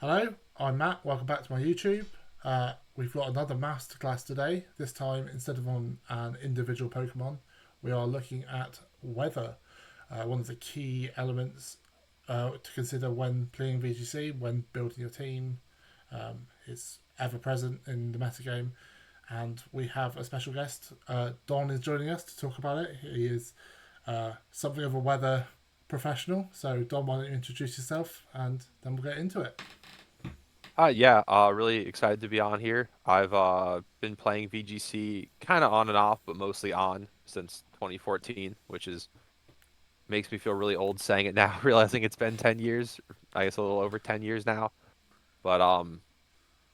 Hello, I'm Matt. Welcome back to my YouTube. We've got another masterclass today. This time, instead of on an individual Pokemon, we are looking at weather, one of the key elements to consider when playing VGC, when building your team. It's ever present in the metagame, and we have a special guest. Don is joining us to talk about it. He is something of a weather professional. So, Don, why don't you introduce yourself, and then we'll get into it. Yeah, really excited to be on here. I've been playing VGC kind of on and off, but mostly on since 2014, which is makes me feel really old saying it now, realizing it's been 10 years, I guess a little over 10 years now. But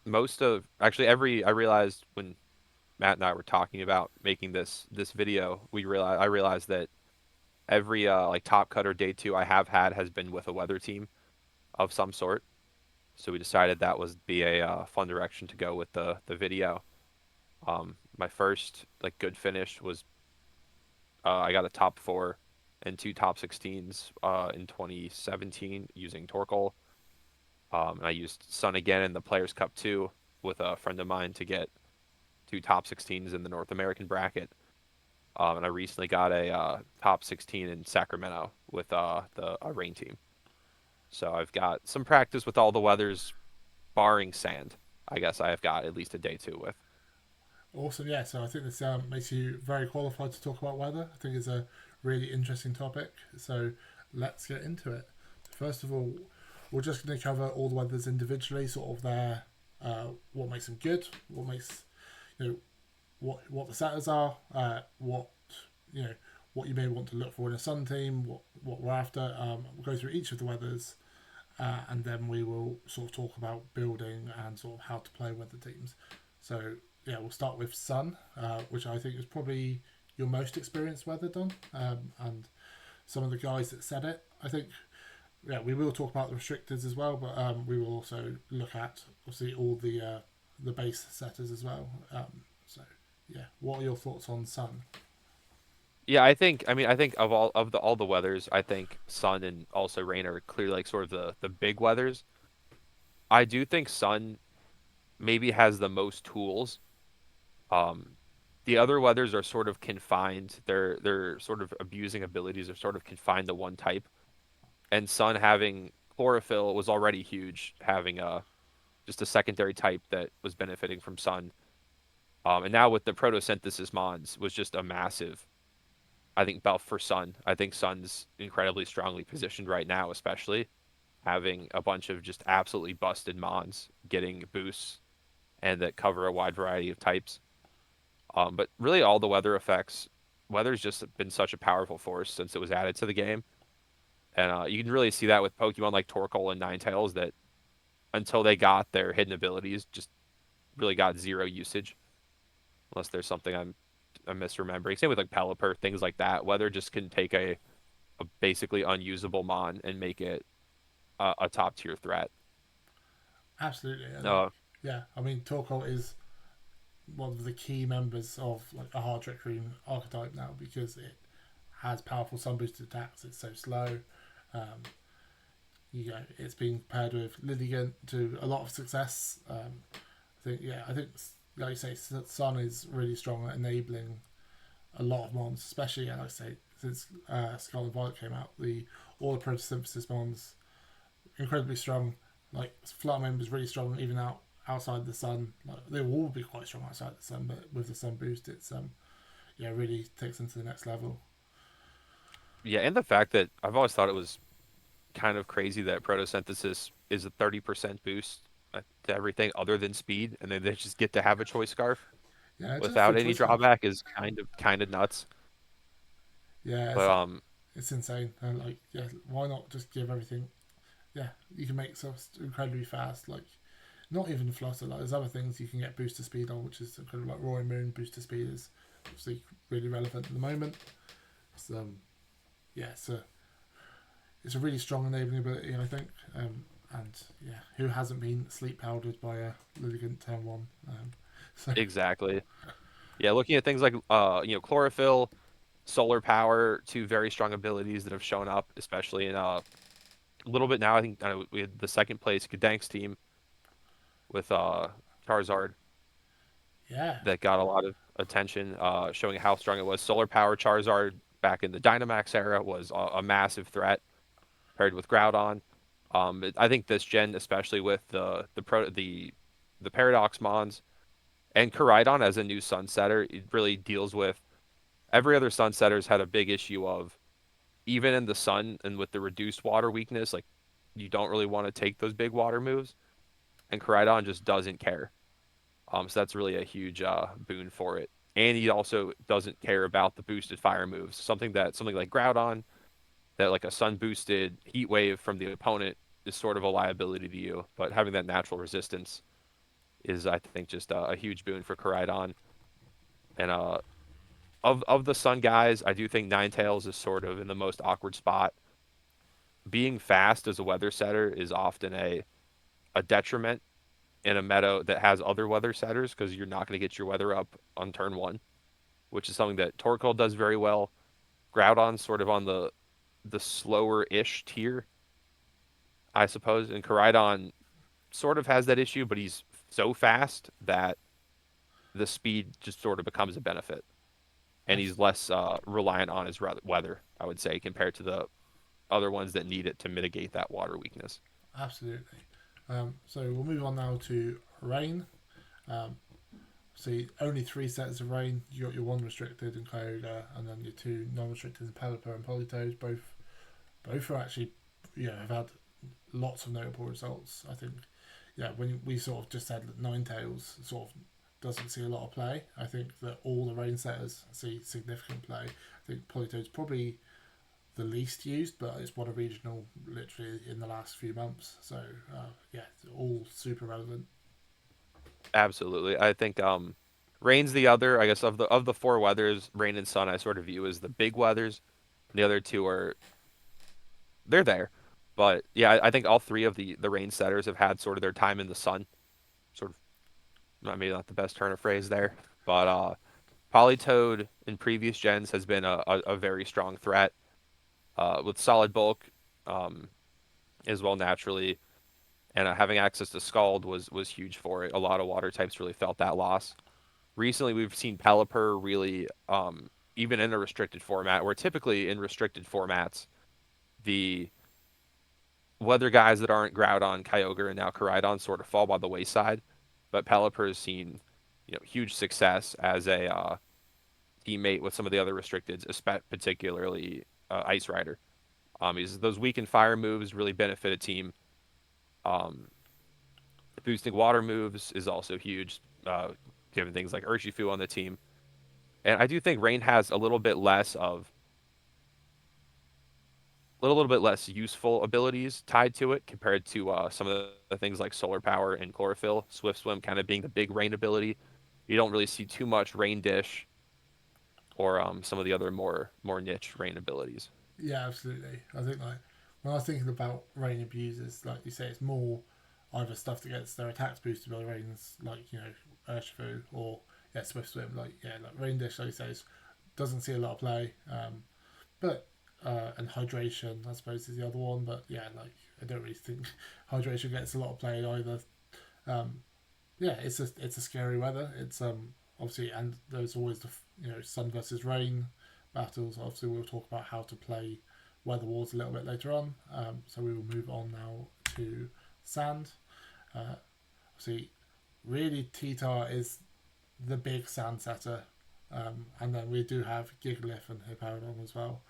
most of actually every I realized when Matt and I were talking about making this video, I realized that every like top cut or day two I have had has been with a weather team of some sort. So we decided that would be a fun direction to go with the video. My first like good finish was I got a top four and two top 16s in 2017 using Torkoal. And I used Sun again in the Players Cup 2 with a friend of mine to get two top 16s in the North American bracket. And I recently got a top 16 in Sacramento with the rain team. So I've got some practice with all the weathers, barring sand. I guess I have got at least a day two with. Awesome, yeah. So I think this makes you very qualified to talk about weather. I think it's a really interesting topic. So let's get into it. First of all, we're just going to cover all the weathers individually, sort of their what makes them good, what makes you know what the setters are, what you know what you may want to look for in a sun team, what we're after. We'll go through each of the weathers, and then we will sort of talk about building and sort of how to play weather teams. So yeah, we'll start with sun, which I think is probably your most experienced weather done, and some of the guys that said it. I think yeah, we will talk about the restrictors as well, but we will also look at obviously all the base setters as well. So yeah, what are your thoughts on sun? Yeah, I think of all the weathers, I think sun and also rain are clearly like sort of the big weathers. I do think sun maybe has the most tools. Um, the other weathers are sort of confined. They're sort of abusing abilities are sort of confined to one type. And sun having chlorophyll was already huge, having a just a secondary type that was benefiting from sun. And now with the photosynthesis mods was just a massive I think buff for Sun. I think Sun's incredibly strongly positioned right now, especially having a bunch of just absolutely busted mons getting boosts and that cover a wide variety of types. But really, all the weather effects, weather's just been such a powerful force since it was added to the game, and you can really see that with Pokemon like Torkoal and Ninetales that until they got their hidden abilities, just really got zero usage unless there's something I'm misremembering. Same with like Pelipper, things like that. Weather just can take a basically unusable mon and make it a top tier threat. Absolutely, I think Uh, yeah. I mean, Torkoal is one of the key members of like a hard trick room archetype now because it has powerful sun boosted attacks. It's so slow. Um, it's been paired with Lilligant to a lot of success. I think like you say, Sun is really strong at enabling a lot of mons, especially like I say since Scarlet and Violet came out. The all the photosynthesis mons incredibly strong. Like Fluttermane was really strong even outside the sun. Like they will all be quite strong outside the sun, but with the sun boost, it's yeah really takes them to the next level. yeah, and the fact that I've always thought it was kind of crazy that photosynthesis is a 30% boost to everything other than speed, and then they just get to have a choice scarf Yeah, just for without any choice scarf. drawback is kind of nuts. Yeah, But it's insane. And like, yeah, why not just give everything? Yeah, you can make stuff incredibly fast. Like, not even Flutter. Like, there's other things you can get booster speed on, which is incredible. Like Roaring Moon booster speed is obviously really relevant at the moment. So, yeah, it's a really strong enabling ability, I think. And yeah, who hasn't been sleep powdered by a Lilligant turn one? So exactly, yeah, looking at things like chlorophyll, solar power, two very strong abilities that have shown up, especially in A little bit now. I think we had the second place Gdank's team with Charizard Yeah, that got a lot of attention, showing how strong it was. Solar Power Charizard back in the Dynamax era was a massive threat paired with Groudon. I think this gen, especially with the Paradox Mons and Koraidon as a new Sunsetter, it really deals with every other Sunsetter's had a big issue of even in the sun and with the reduced water weakness, like you don't really want to take those big water moves, and Koraidon just doesn't care. So that's really a huge boon for it. And he also doesn't care about the boosted fire moves. Something like Groudon, that like a sun boosted heat wave from the opponent is sort of a liability to you. But having that natural resistance is, I think, just a huge boon for Koraidon. And of the Sun guys, I do think Ninetales is sort of in the most awkward spot. Being fast as a weather setter is often a detriment in a meta that has other weather setters because you're not going to get your weather up on turn one, which is something that Torkoal does very well. Groudon's sort of on the slower-ish tier, I suppose, and Koraidon sort of has that issue, but he's so fast that the speed just sort of becomes a benefit, and he's abs- less reliant on his weather, I would say, compared to the other ones that need it to mitigate that water weakness. absolutely. So we'll move on now to rain. Um, so only three sets of rain. You got your one restricted in Kyogre, and then your two non-restricted in Pelipper and Politoed. Both are actually, have had lots of notable results. I think, when we sort of just said that Ninetales sort of doesn't see a lot of play, I think that all the rain setters see significant play. I think Politoed's probably the least used, but it's won a regional literally in the last few months. So it's all super relevant. Absolutely, I think rain's the other. I guess of the four weathers, rain and sun I sort of view as the big weathers. The other two are they're there, but yeah, I think all three of the rain setters have had sort of their time in the sun. Sort of, maybe not the best turn of phrase there, but Politoed in previous gens has been a very strong threat with solid bulk um, as well naturally, and having access to Scald was huge for it. A lot of water types really felt that loss. Recently, we've seen Pelipper really, even in a restricted format, where typically in restricted formats, the weather guys that aren't Groudon, Kyogre, and now Koraidon sort of fall by the wayside. But Pelipper has seen, huge success as a teammate with some of the other restricteds, particularly Ice Rider. Those weakened fire moves really benefit a team. Um, Boosting water moves is also huge, given things like Urshifu on the team. And I do think Rain has a little bit less useful abilities tied to it compared to some of the things like Solar Power and Chlorophyll. Swift Swim kind of being the big Rain ability. You don't really see too much Rain Dish or some of the other more niche Rain abilities. Yeah, absolutely. I think like when I was thinking about rain abusers, like you say, it's more either stuff that gets their attacks boosted by rains, like Urshifu, or Swift Swim. Like Rain Dish, like you say, doesn't see a lot of play. But and hydration, I suppose, is the other one. But yeah, like I don't really think hydration gets a lot of play either. Um, it's a scary weather. It's obviously, and there's always the sun versus rain battles. Obviously, we'll talk about how to play weather wars a little bit later on. So we will move on now to sand. See, really, Titar is the big sand setter, and then we do have Gigalith and Hippowdon as well,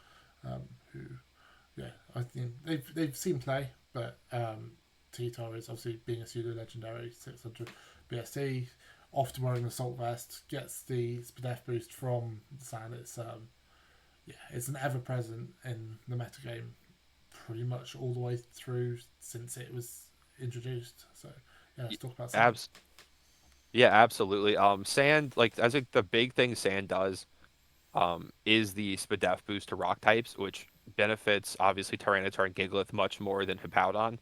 who I think they've seen play, but Titar is obviously being a pseudo legendary 600 BST, often wearing the salt vest, gets the Spadef boost from the sand. It's an ever present in the metagame pretty much all the way through since it was introduced. So yeah, let's Y- talk about sand. Abs, yeah, absolutely. Sand, like I think the big thing Sand does, is the Spadef boost to rock types, which benefits obviously Tyranitar and Gigalith much more than Hippowdon.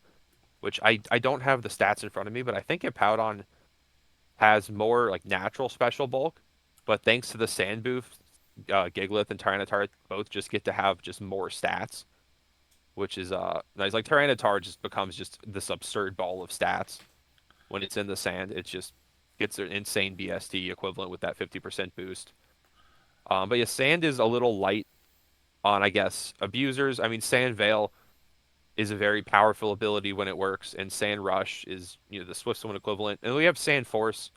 Which I don't have the stats in front of me, but I think Hippowdon has more like natural special bulk, but thanks to the sand boost, Gigalith and Tyranitar both just get to have just more stats. which is nice. Like Tyranitar just becomes just this absurd ball of stats when it's in the sand. It just gets an insane BST equivalent with that 50% boost. But yeah, sand is a little light on, I guess, abusers. I mean, Sand Veil is a very powerful ability when it works, and Sand Rush is, the Swift Swim equivalent. And we have Sand Force.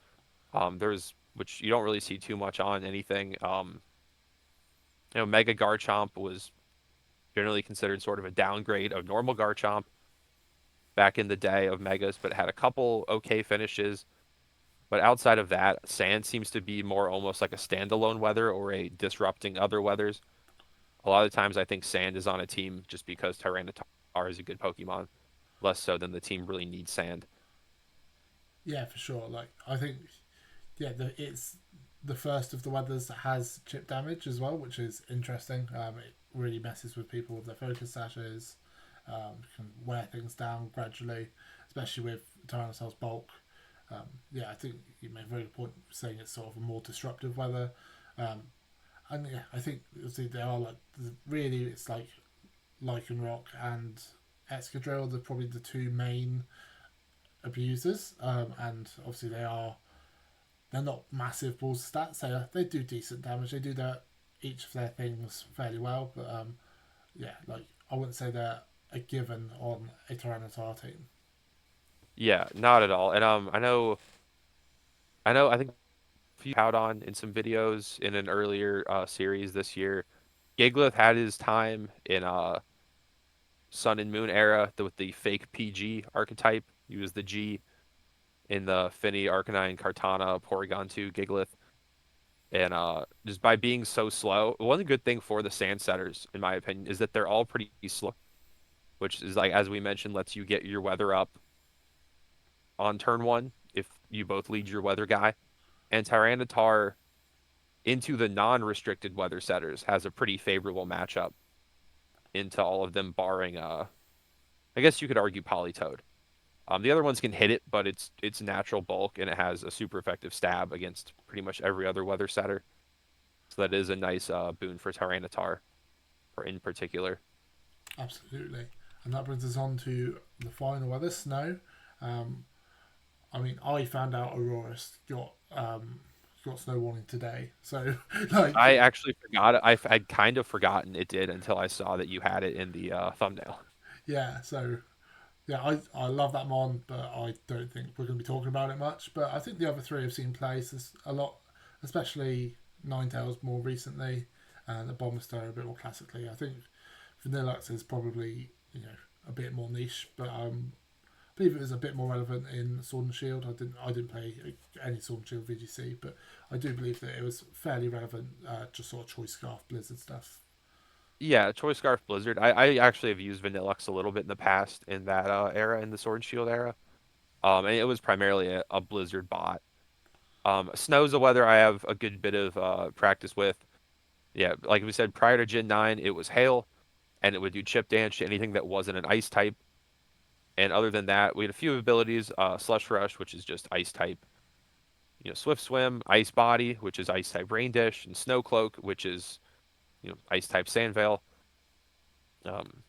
There's which you don't really see too much on anything. Mega Garchomp was generally considered sort of a downgrade of normal Garchomp back in the day of Megas, but had a couple okay finishes. But outside of that, Sand seems to be more almost like a standalone weather or a disrupting other weathers. A lot of times I think Sand is on a team just because Tyranitar is a good Pokemon, less so than the team really needs Sand. Yeah, for sure. Like I think, yeah, it's the first of the weathers that has chip damage as well, which is interesting. It really messes with people with their focus sashes. Can wear things down gradually, especially with Tyrannosaur's bulk. Yeah, I think you made a very good point saying it's sort of a more disruptive weather. Um, and yeah, I think see, they are like really it's like Lycanroc and Excadrill. They're probably the two main abusers, and obviously they're not massive balls of stats. They do decent damage. They do each of their things fairly well, but yeah, like I wouldn't say they're a given on a Tyranitar team. Yeah, not at all. And I think a few out on in some videos in an earlier series this year. Giglith had his time in Sun and Moon era with the fake PG archetype. He was the G in the Finny, Arcanine, Kartana, Porygon 2, Giglith. And just by being so slow, one good thing for the sand setters, in my opinion, is that they're all pretty slow, which is like, as we mentioned, lets you get your weather up on turn one if you both lead your weather guy. And Tyranitar into the non-restricted weather setters has a pretty favorable matchup into all of them, barring I guess you could argue Politoed. The other ones can hit it, but it's natural bulk and it has a super effective stab against pretty much every other weather setter. So that is a nice boon for Tyranitar, or in particular. Absolutely, and that brings us on to the final weather, snow. Um, I mean, I found out Aurora's got snow warning today, so like I actually forgot it. I'd kind of forgotten it did until I saw that you had it in the thumbnail. yeah, so yeah, I love that mon, but I don't think we're going to be talking about it much. But I think the other three have seen plays a lot, especially Ninetales more recently, and the Abomastar a bit more classically. I think Vanillux is probably a bit more niche, but I believe it was a bit more relevant in Sword and Shield. I didn't play any Sword and Shield VGC, but I do believe that it was fairly relevant, just sort of Choice Scarf Blizzard stuff. Yeah, Choice Scarf Blizzard. I actually have used Vanillux a little bit in the past in that era, in the Sword and Shield era. And it was primarily a Blizzard bot. Snow's a weather I have a good bit of practice with. Yeah, like we said, prior to Gen 9, it was Hail, and it would do chip damage to anything that wasn't an Ice type. And other than that, we had a few abilities, Slush Rush, which is just Ice type. Swift Swim, Ice Body, which is Ice type Rain Dish, and Snow Cloak, which is, Ice type Sand Veil. Um,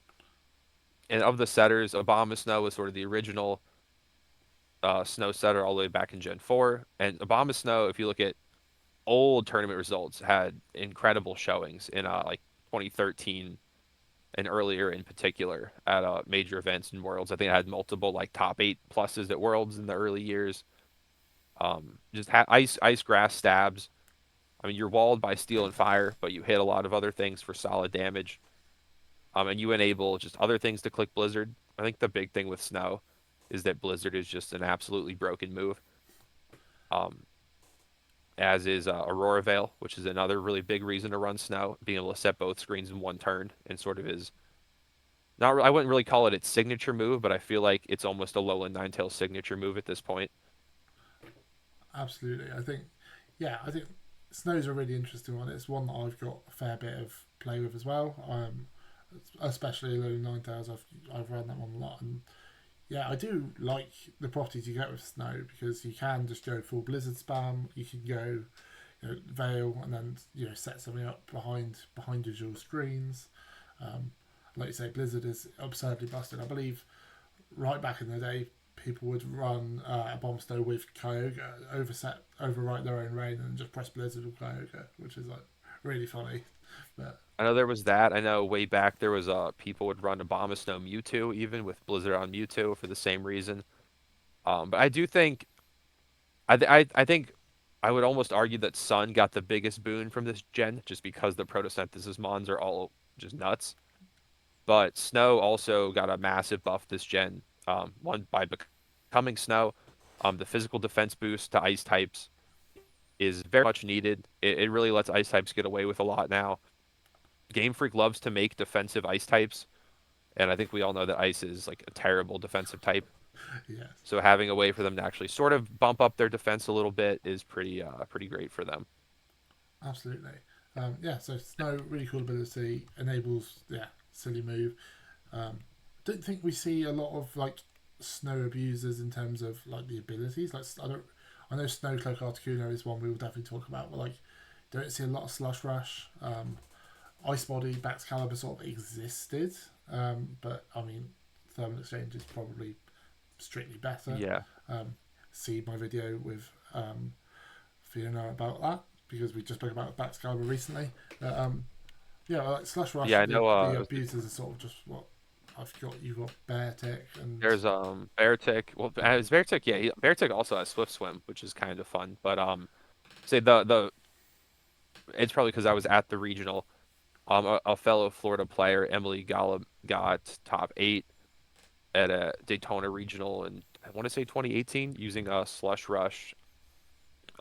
and of the setters, Obama Snow was sort of the original Snow setter all the way back in Gen 4. And Obama Snow, if you look at old tournament results, had incredible showings in like 2013 and earlier in particular at major events and Worlds. I think I had multiple like top 8 pluses at Worlds in the early years. Just ice grass stabs. I mean, you're walled by steel and fire, but you hit a lot of other things for solid damage. And you enable just other things to click Blizzard. I think the big thing with Snow is that Blizzard is just an absolutely broken move. Um, as is Aurora Veil, which is another really big reason to run Snow, being able to set both screens in one turn and sort of is not. I wouldn't really call it its signature move, but I feel like it's almost a Lolan Ninetales signature move at this point. Absolutely, I think Snow's a really interesting one. It's one that I've got a fair bit of play with as well. Especially Lily Ninetales. I've run that one a lot, and yeah, I do like the properties you get with Snow because you can just go full Blizzard spam. You can go Veil and then set something up behind your screens. Um, like you say, Blizzard is absurdly busted. I believe right back in the day, people would run a bomb snow with Kyogre, overwrite their own rain, and just press Blizzard with Kyogre, which is like really funny. But I know there was that. I know way back there was people would run Abomasnow Mewtwo even with Blizzard on Mewtwo for the same reason. But I do think I think I would almost argue that Sun got the biggest boon from this gen just because the photosynthesis mons are all just nuts. But Snow also got a massive buff this gen. One by becoming Snow. The physical defense boost to ice types is very much needed. It really lets ice types get away with a lot now. Game Freak loves to make defensive ice types, and I think we all know that ice is like a terrible defensive type. yes, So having a way for them to actually sort of bump up their defense a little bit is pretty great for them. absolutely. Yeah, so Snow, really cool ability, enables, yeah, silly move. Don't think we see a lot of like Snow abusers in terms of like the abilities. Like I know Snowcloak Articuno is one we will definitely talk about, but like don't see a lot of Slush Rush. Ice Body, Baxcalibur sort of existed, but I mean, Thermal Exchange is probably strictly better. Yeah, Um, See my video with Fiona about that because we just spoke about Baxcalibur recently. Yeah, like Slush Rush, yeah, I know. the abusers are sort of just what I've got. You've got Beartick and There's Beartick. Well, as Beartick, yeah, Beartick also has Swift Swim, which is kind of fun. But say the it's probably because I was at the regional. A fellow Florida player, Emily Golub, got top 8 at a Daytona regional, and I want to say 2018 using a Slush Rush,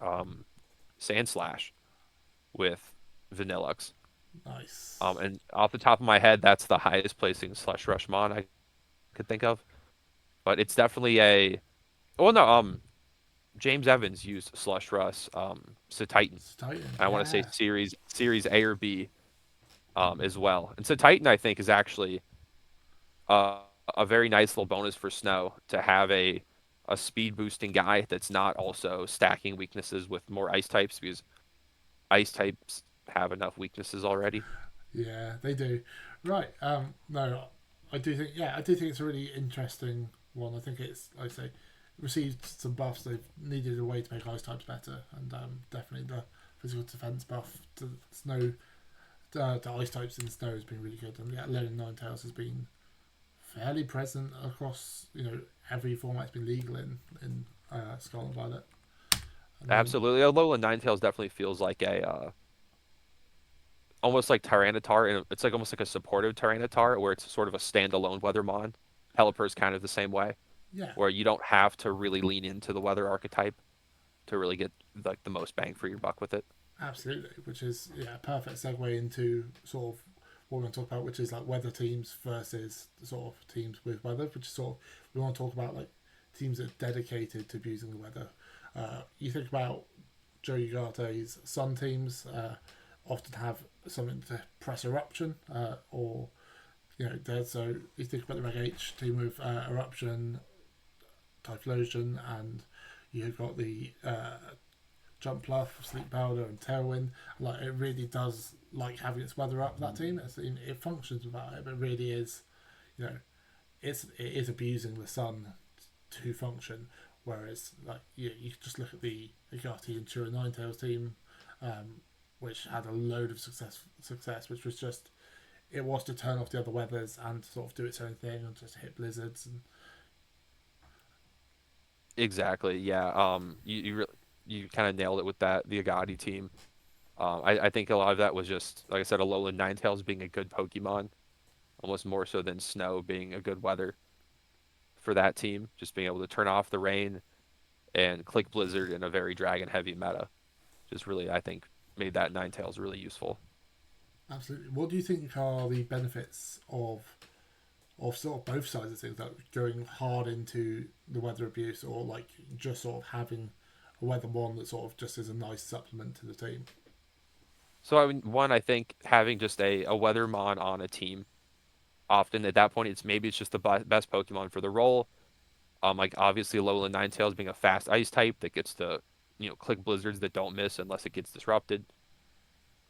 um, Sand Slash with Vanillux. nice. And off the top of my head, that's the highest placing Slush Rush mon I could think of. But it's definitely a. Oh no, James Evans used Slush Rush, Titan. It's Titan, I want to say yeah, series A or B, as well. And Titan, I think, is actually uh, a very nice little bonus for Snow to have a speed boosting guy that's not also stacking weaknesses with more ice types because ice types have enough weaknesses already. yeah, they do. Right. No, I do think yeah, I do think it's a really interesting one. I think it's like I say received some buffs. They've needed a way to make ice types better, and definitely the physical defense buff to snow to ice types in snow has been really good. And yeah, Learning Ninetales has been fairly present across every format it's been legal in Scarlet and Violet. And then Absolutely. Alolan Ninetales definitely feels like a almost like Tyranitar, and it's like almost like a supportive Tyranitar where it's sort of a standalone Weathermon. Pelipper's kind of the same way, yeah, where you don't have to really lean into the weather archetype to really get like the most bang for your buck with it. absolutely. Which is yeah, a perfect segue into sort of what we're going to talk about, which is like weather teams versus sort of teams with weather, which is sort of we want to talk about like teams that are dedicated to abusing the weather. You think about Joe Ugate's Sun teams often have something to press eruption or so you think about the Reg H team with eruption, Typhlosion, and you've got the Jump Bluff, Sleep Powder, and Tailwind. Like it really does like having its weather up. That team, it functions without it, but it really is, you know, it is abusing the sun to function. Whereas like you just look at the Agati and Chura Ninetales team, which had a load of success, which was just it was to turn off the other weathers and sort of do its own thing and just hit blizzards and Exactly. Yeah. You kind of nailed it with that the Agati team. I think a lot of that was just like I said, Alolan Ninetales being a good Pokemon, almost more so than Snow being a good weather for that team. Just being able to turn off the rain and click Blizzard in a very dragon heavy meta. Just really, I think, made that Ninetales really useful. absolutely. What do you think are the benefits of sort of both sides of things, like going hard into the weather abuse or like just sort of having a weather one that sort of just is a nice supplement to the team? So I mean, one, I think having just a Weathermon on a team, often at that point, it's just the best Pokemon for the role. Like obviously Alolan Ninetales being a fast ice type that gets to, click blizzards that don't miss unless it gets disrupted,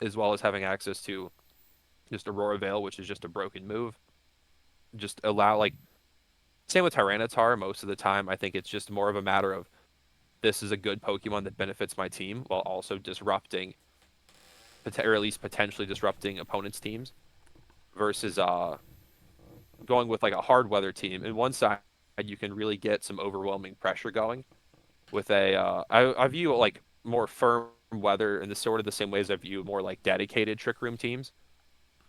as well as having access to just Aurora Veil, which is just a broken move. just allow like same with Tyranitar most of the time. I think it's just more of a matter of this is a good Pokemon that benefits my team while also disrupting or at least potentially disrupting opponents' teams versus going with like a hard weather team. In one side, you can really get some overwhelming pressure going with I view like more firm weather in the sort of the same ways I view more like dedicated Trick Room teams,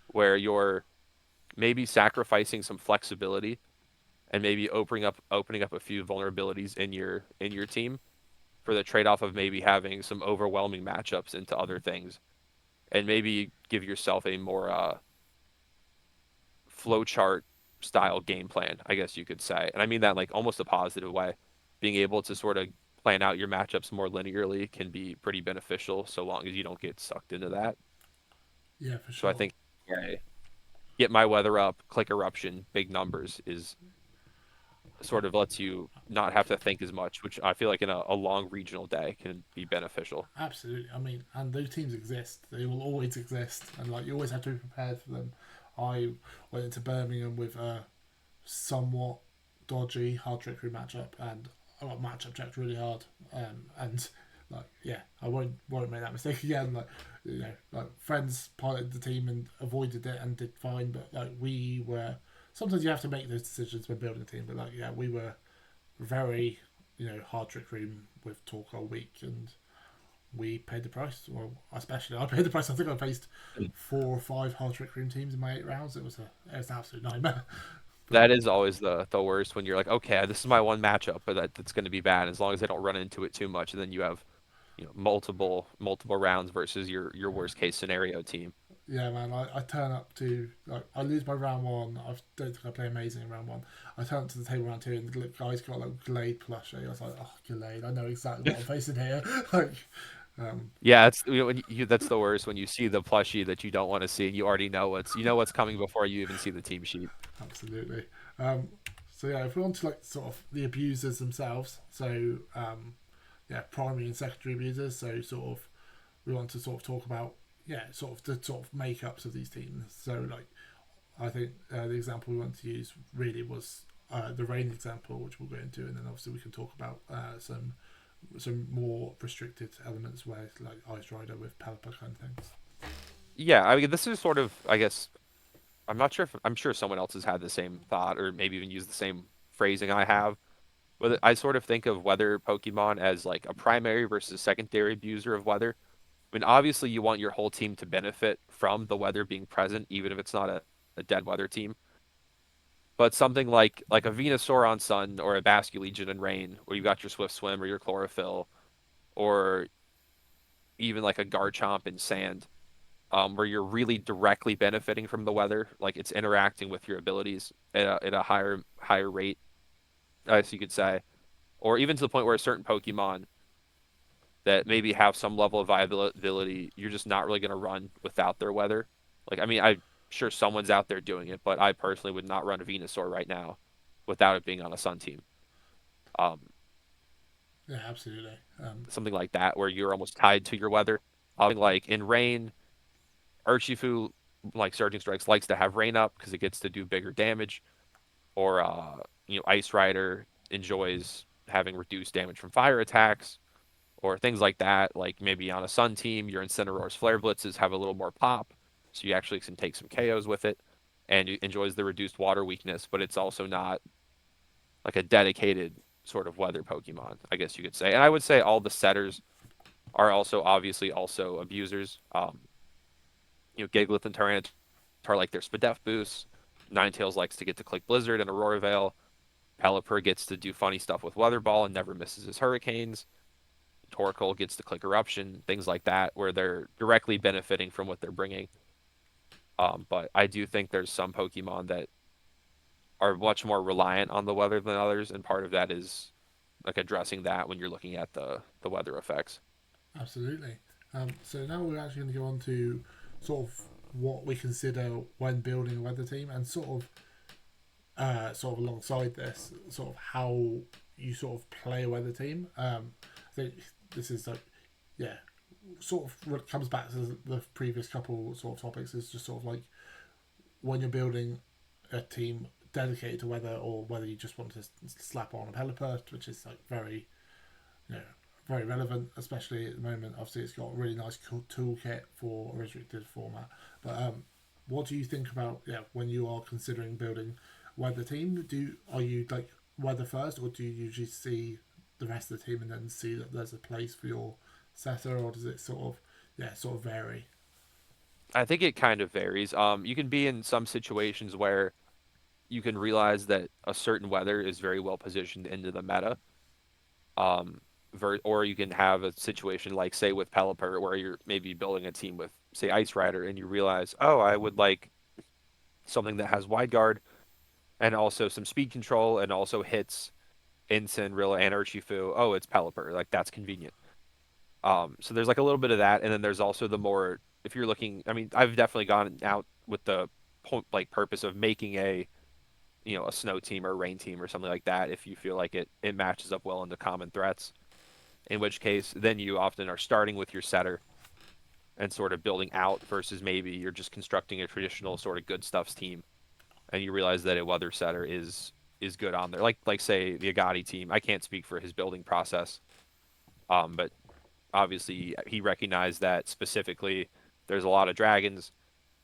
where you're maybe sacrificing some flexibility and maybe opening up a few vulnerabilities in your team for the trade-off of maybe having some overwhelming matchups into other things and maybe give yourself a more flowchart style game plan, I guess you could say. And I mean that like almost a positive way. Being able to sort of plan out your matchups more linearly can be pretty beneficial so long as you don't get sucked into that. Yeah, for So I sure. think yeah, get my weather up, click eruption, big numbers is sort of lets you not have to think as much, which I feel like in a long regional day can be beneficial. Absolutely. I mean, and those teams exist. They will always exist, and like you always have to be prepared for them. I went into Birmingham with a somewhat dodgy hard trickery matchup, and I got matchup checked really hard. And like, yeah, I won't make that mistake again. Like, like friends piloted the team and avoided it and did fine, but like we were. Sometimes you have to make those decisions when building a team, but like, yeah, we were very, hard trick room with talk all week, and we paid the price. Well, especially I paid the price. I think I faced 4 or 5 hard trick room teams in my 8 rounds. It was an absolute nightmare. But That is always the worst when you're like, okay, this is my one matchup, but that's going to be bad as long as I don't run into it too much. And then you have multiple rounds versus your worst case scenario team. yeah, man, I turn up to like I lose my round one. I don't think I play amazing in round one. I turn up to the table round two, and the guy's got like Glade plushie. I was like, oh, Glade, I know exactly what I'm facing here. like, um, Yeah, it's when that's the worst when you see the plushie that you don't want to see and you already know what's coming before you even see the team sheet. absolutely. Um, so yeah, if we want to like sort of the abusers themselves, so yeah, primary and secondary abusers. So sort of we want to sort of talk about sort of the sort of makeups of these teams. So like I think the example we want to use really was the rain example, which we'll go into, and then obviously we can talk about some more restricted elements where like Ice Rider with Pelipper kind of things. Yeah, I mean this is sort of I guess I'm not sure if I'm sure someone else has had the same thought or maybe even used the same phrasing I have. But I sort of think of weather Pokemon as like a primary versus secondary abuser of weather. I mean, obviously you want your whole team to benefit from the weather being present, even if it's not a dead weather team. But something like a Venusaur on Sun or a Basculegion in Rain, where you got your Swift Swim or your Chlorophyll, or even like a Garchomp in Sand, where you're really directly benefiting from the weather, like it's interacting with your abilities at a higher rate, as you could say, or even to the point where a certain Pokemon that maybe have some level of viability, you're just not really going to run without their weather. Like, I mean, I'm sure someone's out there doing it, but I personally would not run a Venusaur right now without it being on a Sun team. Um, Yeah, absolutely. Something like that, where you're almost tied to your weather. Like in rain, Urshifu, like Surging Strikes, likes to have rain up because it gets to do bigger damage. Or, Ice Rider enjoys having reduced damage from fire attacks or things like that. Like maybe on a Sun team, your Incineroar's Flare Blitzes have a little more pop, so you actually can take some KOs with it, and it enjoys the reduced water weakness, but it's also not like a dedicated sort of weather Pokemon, I guess you could say. And I would say all the setters are also obviously also abusers. Gigalith and Tyranitar like their Spadef boosts. Ninetales likes to get to click Blizzard and Aurora Veil. Pelipper gets to do funny stuff with Weather Ball and never misses his Hurricanes. Torkoal gets to click Eruption, things like that, where they're directly benefiting from what they're bringing. But I do think there's some Pokemon that are much more reliant on the weather than others, and part of that is like addressing that when you're looking at the weather effects. Absolutely. So now we're actually going to go on to sort of what we consider when building a weather team, and sort of alongside this, sort of how you sort of play a weather team. I think this is like, yeah, sort of what comes back to the previous couple sort of topics is just sort of like when you're building a team, dedicated to weather or whether you just want to slap on a Pelipper, which is like very, you know, very relevant, especially at the moment. Obviously, it's got a really nice toolkit for a restricted format. But what do you think about when you are considering building weather team? Are you like weather first, or do you usually see the rest of the team and then see that there's a place for your setter, or does it sort of vary? I think it kind of varies. You can be in some situations where you can realize that a certain weather is very well positioned into the meta. Um, or you can have a situation like, say, with Pelipper, where you're maybe building a team with, say, Ice Rider, and you realize, oh, I would like something that has wide guard and also some speed control and also hits Incin, Rilla, and Urshifu. Oh, it's Pelipper. Like that's convenient. So there's like a little bit of that, and then there's also the more if you're looking. I mean, I've definitely gone out with the purpose of making a snow team or a rain team or something like that. If you feel like it matches up well into common threats, in which case then you often are starting with your setter and sort of building out versus maybe you're just constructing a traditional sort of good stuffs team, and you realize that a weather setter is good on there. Like say the Agati team. I can't speak for his building process, but obviously he recognized that specifically there's a lot of dragons.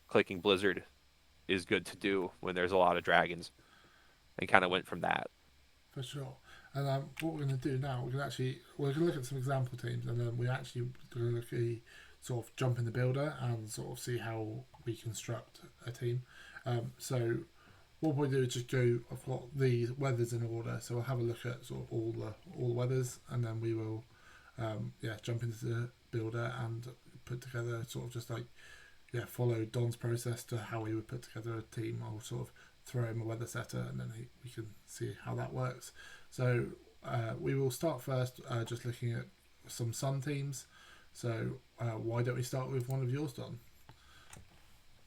Clicking Blizzard is good to do when there's a lot of dragons, and kind of went from that. For sure. And what we're going to do now, we're going to look at some example teams, and then we're actually going to look at sort of jump in the builder and sort of see how we construct a team. So what we'll do is just go. I've got the weathers in order, so we'll have a look at sort of all the weathers, and then we will jump into the builder and put together sort of just like follow Don's process to how he would put together a team. I'll sort of throw him a weather setter, and then we can see how that works. So we will start first just looking at some Sun teams. So why don't we start with one of yours, Don?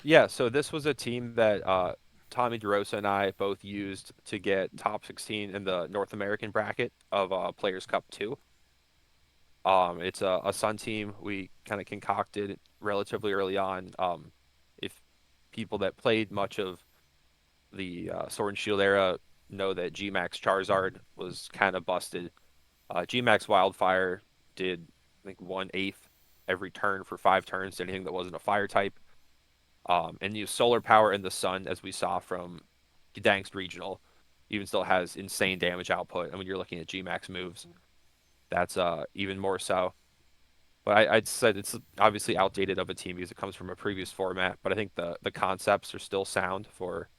Yeah, so this was a team that Tommy DeRosa and I both used to get top 16 in the North American bracket of Players Cup 2. It's a Sun team we kind of concocted relatively early on. If people that played much of the Sword and Shield era know that Gmax Charizard was kind of busted. Gmax Wildfire did, I think, 1/8 every turn for 5 turns to anything that wasn't a fire type. And used solar power in the sun, as we saw from Gdańsk Regional, even still has insane damage output. And when you're looking at Gmax moves, that's even more so. But I'd said it's obviously outdated of a team because it comes from a previous format. But I think the concepts are still sound for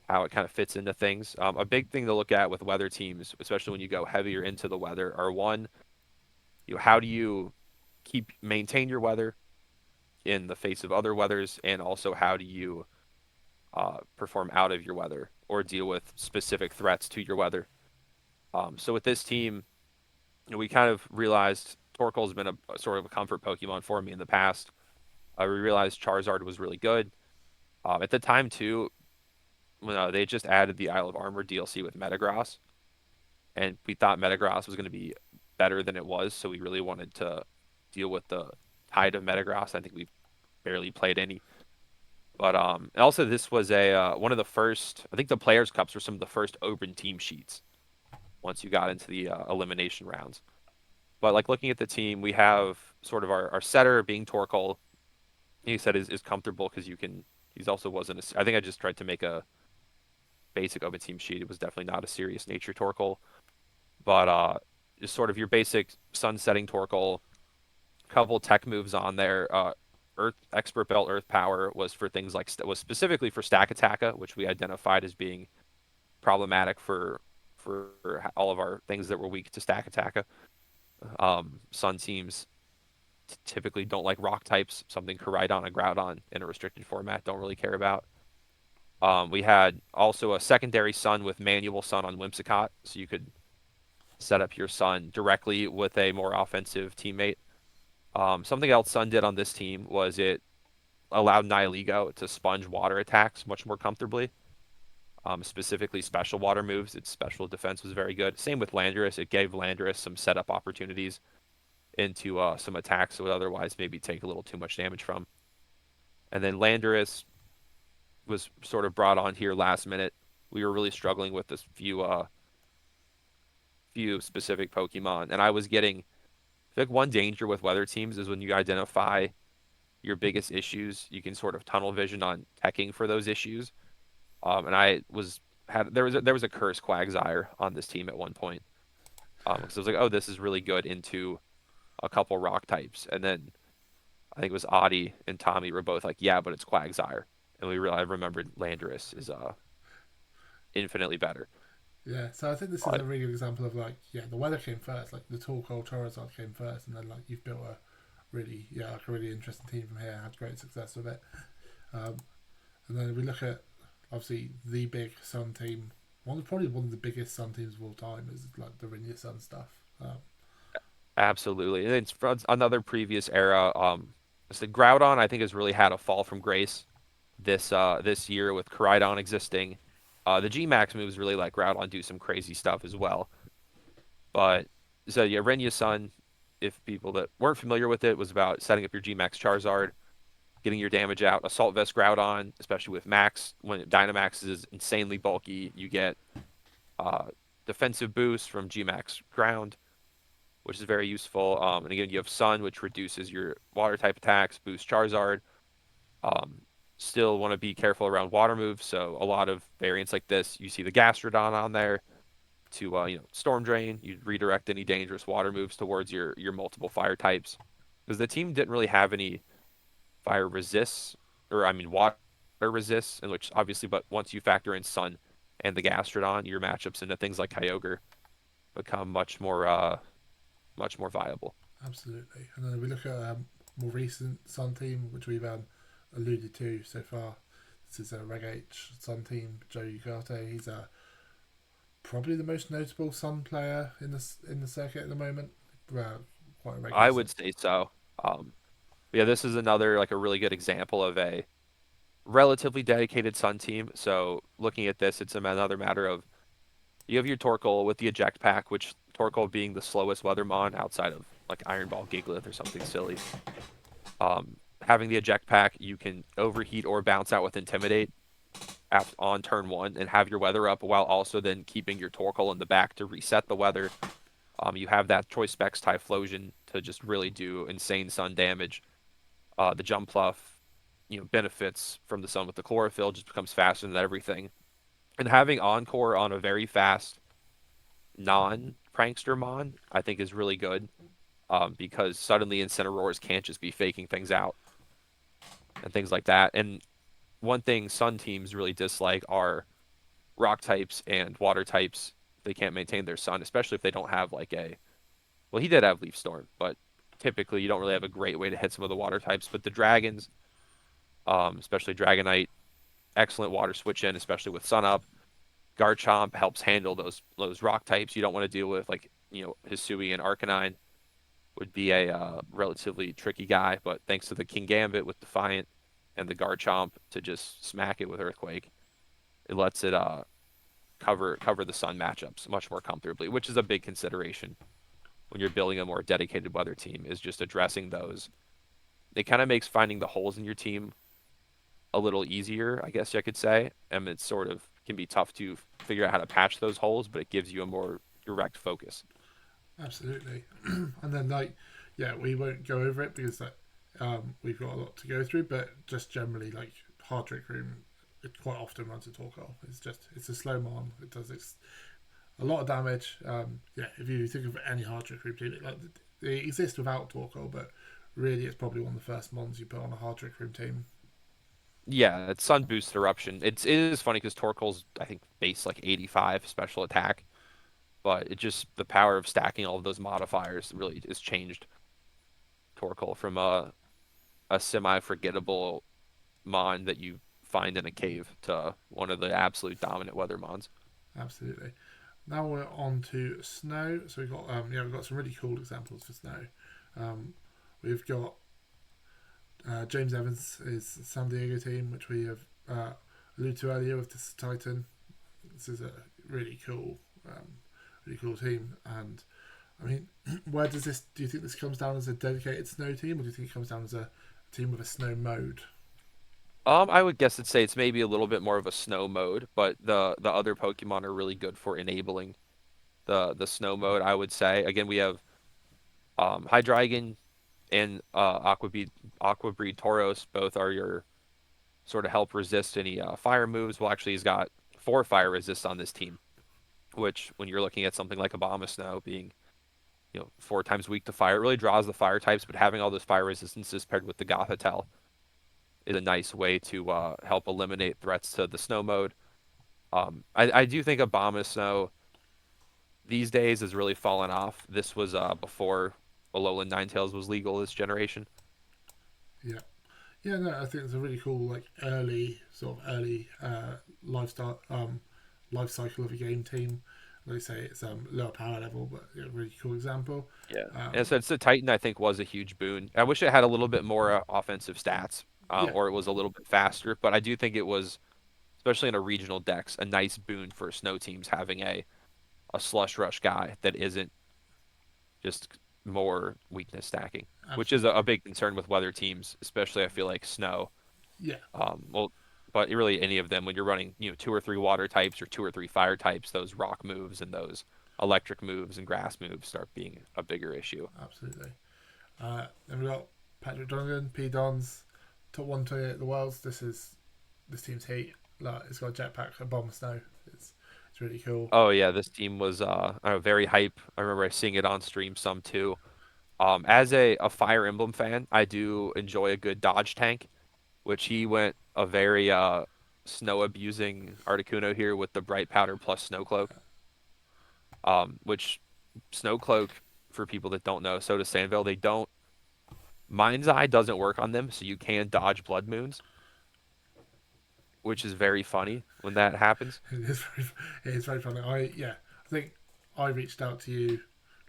how it kind of fits into things. A big thing to look at with weather teams, especially when you go heavier into the weather, are one, how do you maintain your weather in the face of other weathers, and also how do you perform out of your weather or deal with specific threats to your weather. So with this team, we kind of realized Torkoal's been a sort of a comfort Pokemon for me in the past. We realized Charizard was really good. At the time too, they just added the Isle of Armor DLC with Metagross, and we thought Metagross was going to be better than it was, so we really wanted to deal with the tide of Metagross. I think we barely played any. But and also this was a one of the first. I think the Players Cups were some of the first open team sheets once you got into the elimination rounds. But like looking at the team, we have sort of our setter being Torkoal. He said is comfortable because you can. He's also wasn't. I think I just tried to make a basic open team sheet. It was definitely not a serious nature Torkoal, but just sort of your basic sun-setting Torkoal. Couple tech moves on there. Earth Expert Belt Earth Power was for things like was specifically for Stack Attacka, which we identified as being problematic for all of our things that were weak to Stack Attacka. Sun teams typically don't like rock types. Something Koraidon and Groudon in a restricted format don't really care about. We had also a secondary Sun with manual Sun on Whimsicott, so you could set up your Sun directly with a more offensive teammate. Something else Sun did on this team was it allowed Nihilego to sponge water attacks much more comfortably. Specifically special water moves. Its special defense was very good. Same with Landorus. It gave Landorus some setup opportunities into some attacks that would otherwise maybe take a little too much damage from. And then Landorus was sort of brought on here last minute we were really struggling with this few specific Pokemon, and I was getting. I feel like one danger with weather teams is when you identify your biggest issues, you can sort of tunnel vision on teching for those issues. And I was had there was a curse Quagsire on this team at one point. Because I was like, oh, this is really good into a couple rock types, and then I think it was Audie and Tommy were both like, yeah, but it's Quagsire, and I remembered Landorus is infinitely better. Yeah, so I think this is But a really good example of like, yeah, the weather came first, like the tall cold Charizard came first, and then like you've built a really, yeah, like a really interesting team from here, had great success with it. Um, and then we look at obviously the big Sun team, probably one of the biggest Sun teams of all time is like the Rinnia Sun stuff. absolutely, and it's from another previous era. So Groudon, I think, has really had a fall from grace this year with Koraidon existing. The G Max moves really let Groudon do some crazy stuff as well. But so yeah, Renya Sun, if people that weren't familiar with it, was about setting up your G Max Charizard, getting your damage out. Assault Vest Groudon, especially with Max, when Dynamax is insanely bulky, you get uh, defensive boost from G Max Ground, which is very useful. And again, you have Sun, which reduces your water type attacks, boosts Charizard. Um, Still want to be careful around water moves, so a lot of variants like this, you see the Gastrodon on there to Storm Drain. You redirect any dangerous water moves towards your multiple fire types, because the team didn't really have any fire resists, or I mean water resists, in which obviously, but once you factor in Sun and the Gastrodon, your matchups into things like Kyogre become much more viable. Absolutely. And then we look at more recent Sun team, which we've alluded to so far. This is a Reg H Sun team, Joe Ugarte. He's probably the most notable Sun player in the circuit at the moment. Quite a regular. I would say so. Um, yeah, this is another like a really good example of a relatively dedicated Sun team. So looking at this, it's another matter of you have your Torkoal with the eject pack, which Torkoal being the slowest Weathermon outside of like Iron Ball Gigalith or something silly. Having the eject pack, you can overheat or bounce out with Intimidate on turn one and have your weather up while also then keeping your Torkoal in the back to reset the weather. You have that Choice Specs Typhlosion to just really do insane sun damage. The Jump Pluff, benefits from the sun with the chlorophyll, just becomes faster than everything. And having Encore on a very fast non-prankster mon, I think is really good, because suddenly Incineroars can't just be faking things out and things like that. And one thing Sun teams really dislike are rock types and water types. They can't maintain their Sun, especially if they don't have like a. Well, he did have Leaf Storm, but typically you don't really have a great way to hit some of the water types. But the dragons, especially Dragonite, excellent water switch in, especially with Sun Up. Garchomp helps handle those rock types you don't want to deal with, like Hisui and Arcanine would be a relatively tricky guy, but thanks to the King Gambit with Defiant and the Garchomp to just smack it with Earthquake, it lets it cover the Sun matchups much more comfortably, which is a big consideration when you're building a more dedicated weather team, is just addressing those. It kind of makes finding the holes in your team a little easier, I guess I could say. And it sort of can be tough to figure out how to patch those holes, but it gives you a more direct focus. Absolutely. And then like, yeah, we won't go over it because we've got a lot to go through. But just generally, like Hard Trick Room, it quite often runs a Torkoal. It's a slow mon. It does a lot of damage. Yeah, if you think of any Hard Trick Room team, they exist without Torkoal, but really, it's probably one of the first mons you put on a Hard Trick Room team. Yeah, it's Sun Boost Eruption. It is funny because Torkoal's, I think, base like 85 special attack, but it just the power of stacking all of those modifiers really has changed Torkoal from a semi forgettable mon that you find in a cave to one of the absolute dominant weather mons. Absolutely. Now we're on to snow. So we've got some really cool examples for snow. Um, we've got James Evans is San Diego team, which we have alluded to earlier with this Titan. This is a um, really cool team. And I mean, where does this? Do you think this comes down as a dedicated snow team, or do you think it comes down as a team with a snow mode? I would guess I'd say it's maybe a little bit more of a snow mode, but the other Pokemon are really good for enabling the snow mode, I would say. Again, we have Hydreigon and Aqua Breed Tauros. Both are your sort of help resist any fire moves. Well, actually, he's got 4 fire resists on this team, which when you're looking at something like Abomasnow being 4 times weak to fire, it really draws the fire types. But having all those fire resistances paired with the Gothitelle is a nice way to help eliminate threats to the snow mode. I do think Abomasnow these days has really fallen off. This was before Alolan Ninetales was legal this generation. Yeah. Yeah, no, I think it's a really cool, like early lifestyle, life cycle of a game team. Like I say, it's lower power level, but a really cool example. Yeah. And Um, so it's the Titan, I think, was a huge boon. I wish it had a little bit more offensive stats, yeah, or it was a little bit faster, but I do think it was, especially in a regional dex, a nice boon for snow teams having a slush rush guy that isn't just more weakness stacking, which is absolutely. a big concern with weather teams, especially I feel like snow. Yeah, Well, but really any of them when you're running, 2 or 3 water types or 2 or 3 fire types, those rock moves and those electric moves and grass moves start being a bigger issue. absolutely. Then we got Patrick Donegan, P Dons, top 128 of the worlds. This team's heat. Like, it's got a jetpack, a bomb snow. It's really cool. Oh yeah, this team was very hype. I remember seeing it on stream some too. As a Fire Emblem fan, I do enjoy a good dodge tank, which he went a very snow abusing Articuno here with the Bright Powder plus Snow Cloak. Which Snow Cloak, for people that don't know, so does Sandville. They don't Mind's Eye doesn't work on them, so you can dodge Blood Moons, which is very funny when that happens. It is very, it is very funny. I think I reached out to you.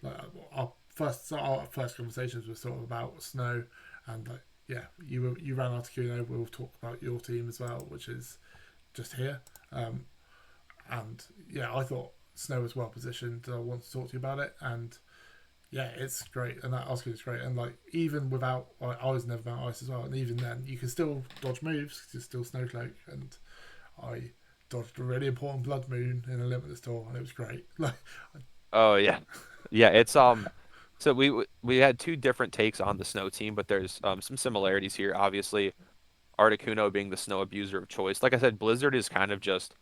Like our first conversations were sort of about snow, and like you ran Articuno. We'll talk about your team as well, which is just here. And yeah, I thought snow was well positioned. I want to talk to you about it, and yeah, it's great, and that Articuno is great. And like even without, I was never about ice as well, and even then you can still dodge moves. 'Cause you're still Snowcloak, and I dodged a really important blood moon in a limited store, and it was great. Like, Oh yeah, yeah. It's So we had 2 different takes on the snow team, but there's some similarities here. Obviously, Articuno being the snow abuser of choice. Like I said, Blizzard is kind of just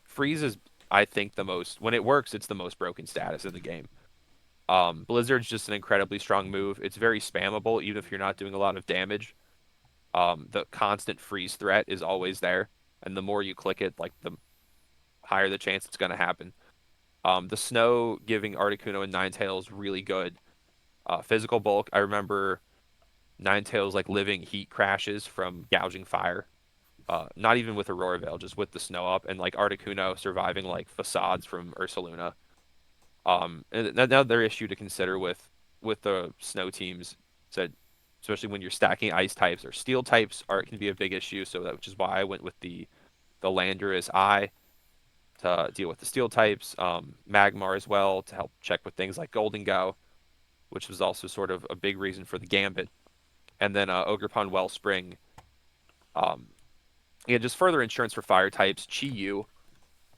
freeze is I think the most when it works, it's the most broken status in the game. Blizzard's just an incredibly strong move. It's very spammable, even if you're not doing a lot of damage. The constant freeze threat is always there, and the more you click it, like the higher the chance it's going to happen. The snow giving Articuno and Ninetales really good physical bulk. I remember Ninetales like living heat crashes from gouging fire. Not even with Aurora Veil, just with the snow up, and like Articuno surviving like facades from Ursaluna. And another issue to consider with the snow teams, said especially when you're stacking ice types or steel types, art can be a big issue. So that which is why I went with the Landorus Eye to deal with the steel types, Magmar as well to help check with things like Golden Go, which was also sort of a big reason for the Gambit, and then Ogerpon Wellspring. Um, yeah, just further insurance for fire types. Chi-Yu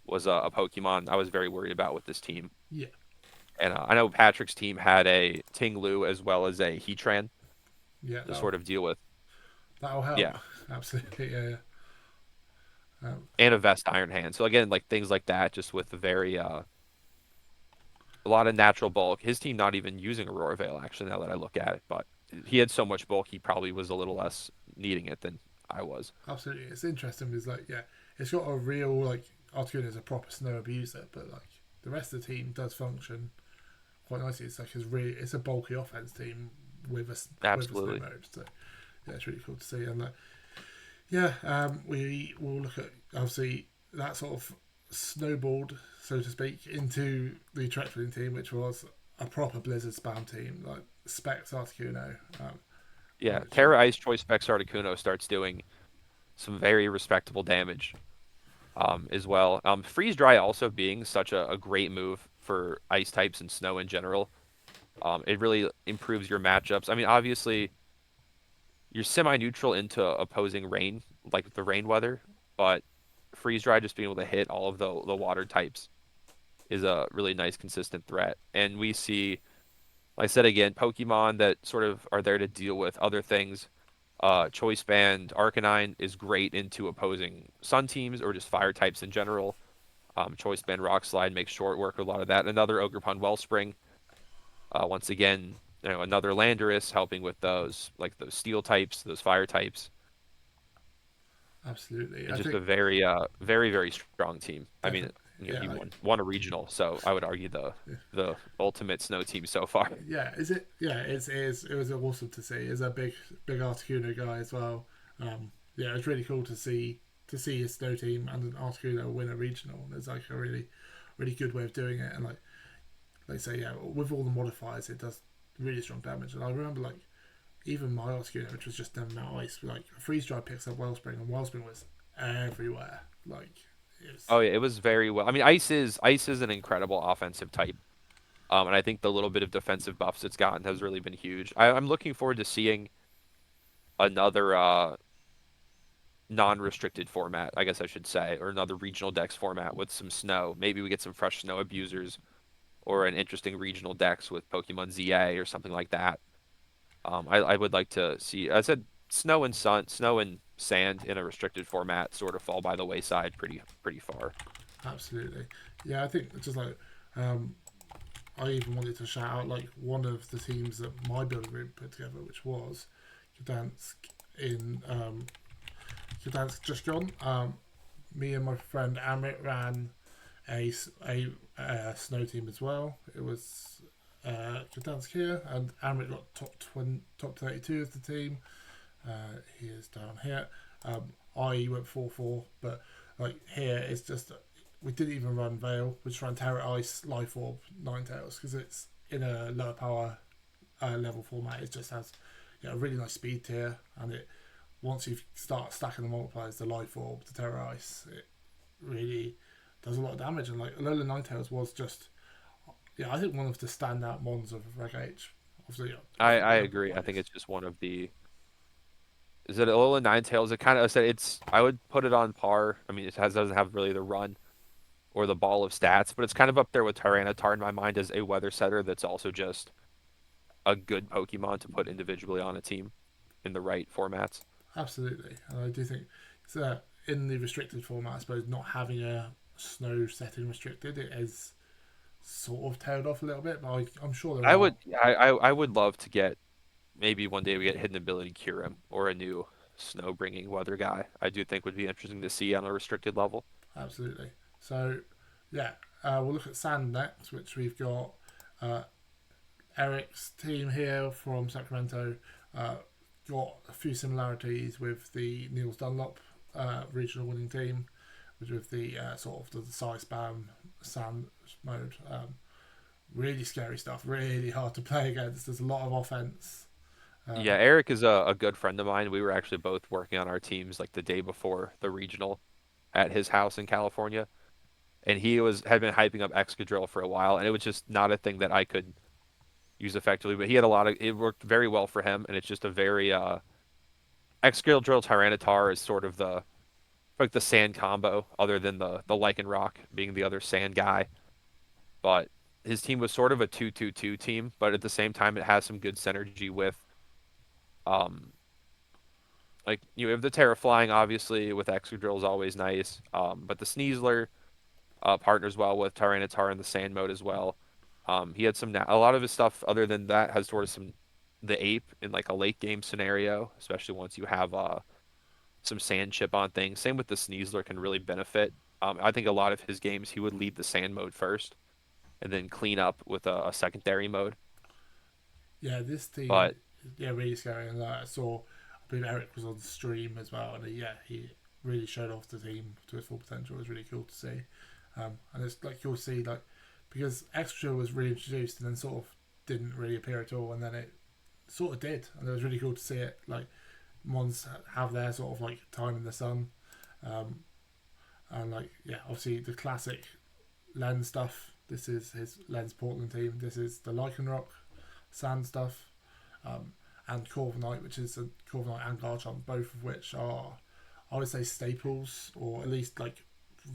was a Pokemon I was very worried about with this team. yeah, And I know Patrick's team had a Ting Lu as well as a Heatran yeah, to sort of deal with. that'll help. Yeah, Absolutely, yeah, yeah. and a Vest Iron Hand. So again, like things like that, just with a very a lot of natural bulk. His team not even using Aurora Veil actually. Now that I look at it, but he had so much bulk, he probably was a little less needing it than I was. Absolutely. It's interesting because like it's got a real like Articuno is a proper snow abuser, but like the rest of the team does function quite nicely. It's like it's a bulky offense team with a snow Absolutely. mode. So yeah, it's really cool to see. And like we will look at obviously that sort of snowballed, so to speak, into the Treachery team, which was a proper Blizzard spam team, like Specs Articuno, Yeah, which Terra Ice Choice Specs Articuno starts doing some very respectable damage as well. Freeze Dry also being such a great move for ice types and snow in general. It really improves your matchups. I mean, obviously, you're semi-neutral into opposing rain, like the rain weather, but freeze dry just being able to hit all of the water types is a really nice consistent threat. And we see, like I said again, Pokemon that sort of are there to deal with other things. Choice Band Arcanine is great into opposing Sun teams or just fire types in general. Choice Band Rock Slide makes short work of a lot of that. Another Ogerpon Wellspring. Once again, another Landorus helping with those like those steel types, those fire types, Absolutely. and I just think a very strong team. I mean, definitely. Yeah, he like won a regional, so I would argue the ultimate snow team so far. yeah, is it? Yeah, it was awesome to see. He's a big Articuno guy as well. Yeah, it's really cool to see his snow team and an Articuno win a regional. It's like a really good way of doing it, and like they say, yeah, with all the modifiers, it does really strong damage. And I remember like even my Articuno, which was just them ice, like freeze dry picks up Wellspring, and Wellspring was everywhere. Like it was Oh yeah, it was very well. I mean, Ice is an incredible offensive type. And I think the little bit of defensive buffs it's gotten has really been huge. I'm looking forward to seeing another non-restricted format, I guess I should say, or another regional dex format with some snow. Maybe we get some fresh snow abusers or an interesting regional dex with Pokemon ZA or something like that. I would like to see. I said snow and sand in a restricted format sort of fall by the wayside pretty far. absolutely. Yeah, I think just like um, I even wanted to shout out like one of the teams that my build group put together, which was Gdansk in Gdansk just gone. Me and my friend Amit ran a snow team as well. It was Gdansk here, and Amit got top 32 of the team. He is down here. I went 4-4, but like here it's just we didn't even run Veil. We just ran Terra Ice, Life Orb, Ninetales because it's in a lower power level format. It just has a really nice speed tier, and it once you start stacking the multipliers, the Life Orb, the Terra Ice, it really does a lot of damage. And like Alola Ninetales was just I think one of the standout mons of Reg H. Obviously, I the agree. I think bias. it's just one of the is it Alola Ninetales? It kind of I said it's I would put it on par. I mean, doesn't have really the run or the ball of stats, but it's kind of up there with Tyranitar in my mind as a weather setter that's also just a good Pokemon to put individually on a team in the right formats. Absolutely, and I do think in the restricted format, I suppose not having a snow setting restricted, it is sort of tailed off a little bit. But I'm sure there are. I would love to get maybe one day we get hidden ability Kyurem or a new snow bringing weather guy. I do think would be interesting to see on a restricted level. Absolutely. So, yeah, we'll look at Sand next, which we've got uh, Eric's team here from Sacramento. Uh, got a few similarities with the Niels Dunlop regional winning team, which with the sort of the side spam sand mode. Really scary stuff. Really hard to play against. There's a lot of offense. Yeah, Um, Eric is a good friend of mine. We were actually both working on our teams like the day before the regional at his house in California, and he was had been hyping up Excadrill for a while, and it was just not a thing that I could use effectively. But he had a lot of it worked very well for him, and it's just a very Excadrill Tyranitar is sort of the like the sand combo, other than the Lycanroc being the other sand guy. But his team was sort of a 2-2-2 team, but at the same time it has some good synergy with um like you have the Terraflying obviously with Excadrill is always nice. But the Sneasler partners well with Tyranitar in the sand mode as well. He had a lot of his stuff other than that has sort of some the ape in like a late game scenario, especially once you have some sand chip on things. Same with the Sneasler can really benefit. I think a lot of his games he would lead the sand mode first and then clean up with a secondary mode. yeah, this team, But really scary. And I saw, I believe Eric was on the stream as well, and he really showed off the team to its full potential. It was really cool to see. And it's like you'll see, like, because Extra was reintroduced and then sort of didn't really appear at all, and then it sort of did, and it was really cool to see it. Like, Mons have their sort of like time in the sun, um, and like obviously the classic Lens stuff. This is his Lens Portland team. This is the Lycanroc Sand stuff. Um, and Corviknight, which is a Corviknight and Garchomp, both of which are, I would say, staples, or at least like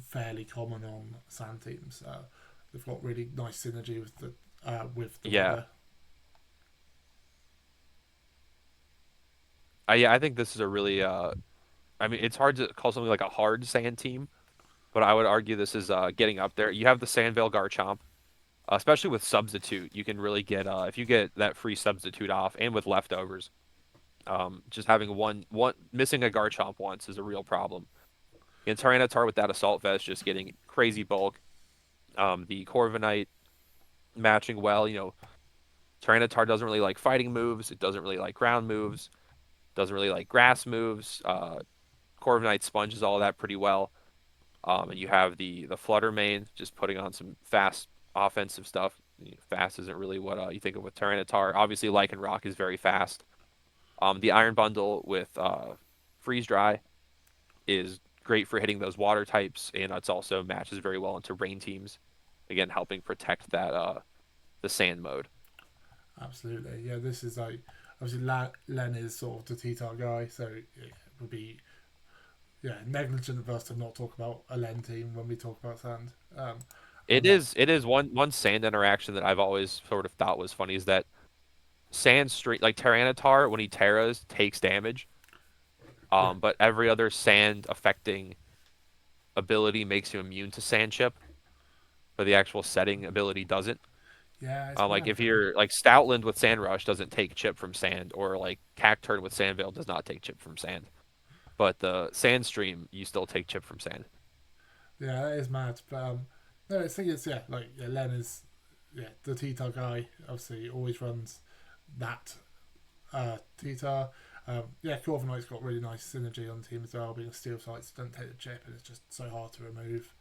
fairly common on sand teams. They've got really nice synergy with the Yeah, weather. I think this is a really I mean, it's hard to call something like a hard sand team, but I would argue this is getting up there. You have the Sandvale Garchomp, especially with substitute. You can really get if you get that free substitute off, and with leftovers. Just having one missing a Garchomp once is a real problem. And Tyranitar with that Assault Vest just getting crazy bulk. The Corviknight matching well. Tyranitar doesn't really like fighting moves. It doesn't really like ground moves. Doesn't really like grass moves. Corviknight sponges all that pretty well. And you have the Flutter Mane just putting on some fast offensive stuff. Fast isn't really what you think of with Tyranitar. Obviously, Lycanroc is very fast. The Iron Bundle with Freeze Dry is great for hitting those water types, and it's also matches very well into rain teams. Again, helping protect that the sand mode. Absolutely, yeah. This is like obviously Len is sort of the T-Tar guy, so it would be negligent of us to not talk about a Len team when we talk about sand. And then It is one sand interaction that I've always sort of thought was funny is that sand stream like Tyranitar when he terras takes damage, yeah, but every other sand affecting ability makes you immune to sand chip, but the actual setting ability doesn't. yeah, it's Like mad, if but you're like Stoutland with Sand Rush doesn't take chip from sand, or like Cacturn with Sandveil does not take chip from sand. But the sand stream, you still take chip from sand. yeah, that is mad. But no, I think it's Len is the T-Tar guy. Obviously, always runs that T-Tar. Corviknight's got really nice synergy on the team as well, being steel sights don't take the chip and it's just so hard to remove.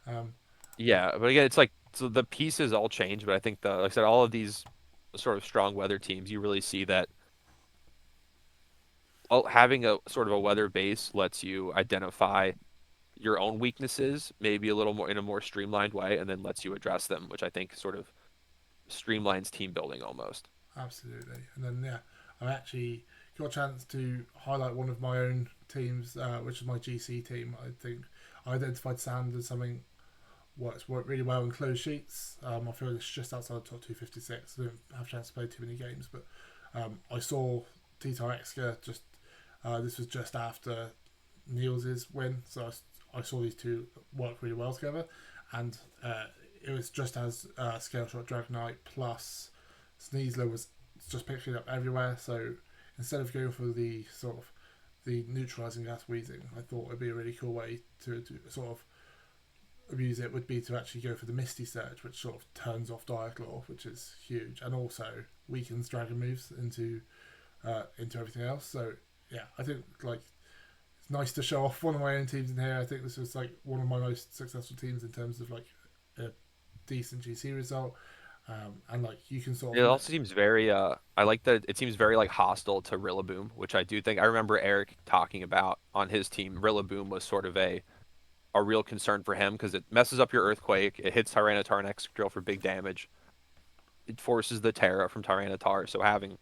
Um, yeah, Yeah, but again, it's like so the pieces all change, but I think like I said, all of these sort of strong weather teams, you really see that having a sort of a weather base lets you identify your own weaknesses, maybe a little more in a more streamlined way, and then lets you address them, which I think sort of streamlines team building almost. absolutely. And then I actually got a chance to highlight one of my own teams, which is my GC team. I think I identified Sand as something worked really well in closed sheets. I feel it's just outside the top 256. I didn't have a chance to play too many games, but I saw Tito Exca just. This was just after Niels' win, so I saw these two work really well together, and it was just as Scale Shot Dragonite plus Sneasler was just picking it up everywhere. So instead of going for the sort of the neutralizing gas wheezing, I thought it'd be a really cool way to sort of abuse it would be to actually go for the Misty Surge, which sort of turns off Diaclaw, which is huge, and also weakens Dragon moves into everything else. So yeah, I think like it's nice to show off one of my own teams in here. I think this was like one of my most successful teams in terms of like a decent GC result, and like you can sort It of also seems very I like that it seems very like hostile to Rillaboom, which I do think I remember Eric talking about on his team. Rillaboom was sort of a real concern for him because it messes up your Earthquake, it hits Tyranitar and Excadrill for big damage. It forces the Terra from Tyranitar, so having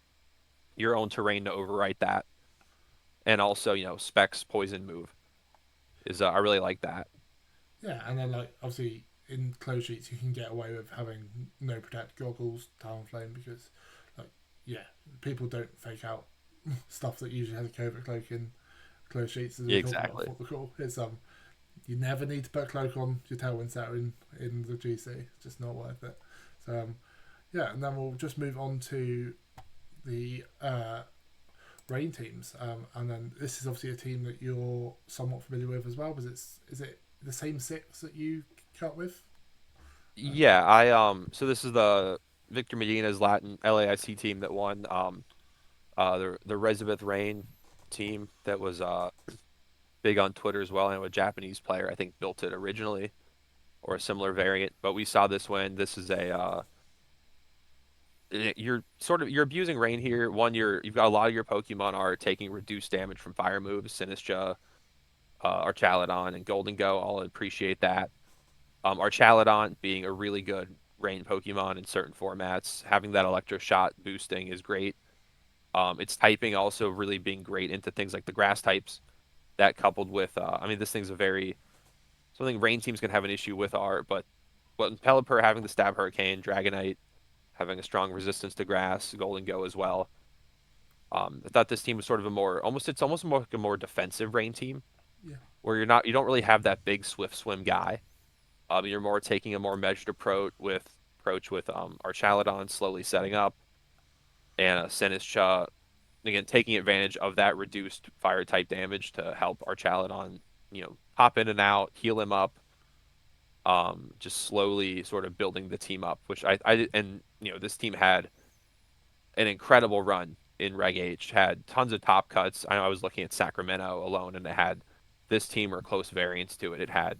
your own terrain to overwrite that, and also Specs poison move is I really like that. and then like obviously in close sheets you can get away with having no protect goggles, Talonflame because like people don't fake out stuff that usually has a covert cloak in close sheets as we talk about Exactly. before the call. It's you never need to put a cloak on your Tailwind set in the GC. It's just not worth it. So and then we'll just move on to the rain teams, and then this is obviously a team that you're somewhat familiar with as well. Because is it the same six that you cut with? Yeah, I so this is the Victor Medina's Latin LAIC team that won the Elizabeth Rain team that was big on Twitter as well. I know a Japanese player I think built it originally or a similar variant, but we saw this win. This is a you're abusing rain here. One, you've got a lot of your Pokemon are taking reduced damage from fire moves, Sinistcha, Archaladon, and Golden Go. I'll appreciate that. Archaladon being a really good rain Pokemon in certain formats, having that Electro Shot boosting is great. Its typing also really being great into things like the grass types. That coupled with, I mean, this thing's a very something rain teams can have an issue with are, but Pelipper having the Stab Hurricane, Dragonite having a strong resistance to grass, Golden Go as well. I thought this team was sort of a more almost it's almost more like a more defensive rain team Yeah, where you don't really have that big swift swim guy. You're more taking a more measured approach with Archaludon slowly setting up and Sinistcha again taking advantage of that reduced fire type damage to help Archaludon, pop in and out, heal him up, just slowly sort of building the team up, which and this team had an incredible run in Reg H, had tons of top cuts. I know I was looking at Sacramento alone, and it had this team or close variants to it. It had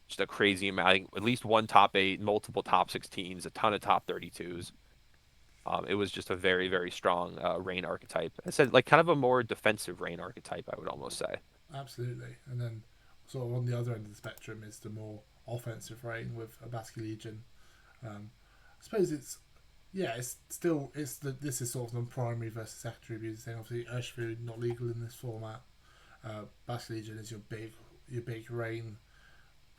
just a crazy amount, I think at least one top eight, multiple top 16s, a ton of top 32s. It was just a very, very strong Rain archetype. I said like kind of a more defensive Rain archetype, I would almost say. absolutely. And then sort of on the other end of the spectrum is the more offensive rain with a Basque Legion. I suppose it's yeah, it's still this is sort of the primary versus secondary abuse thing. Obviously, Urshifu not legal in this format. Basque Legion is your big rain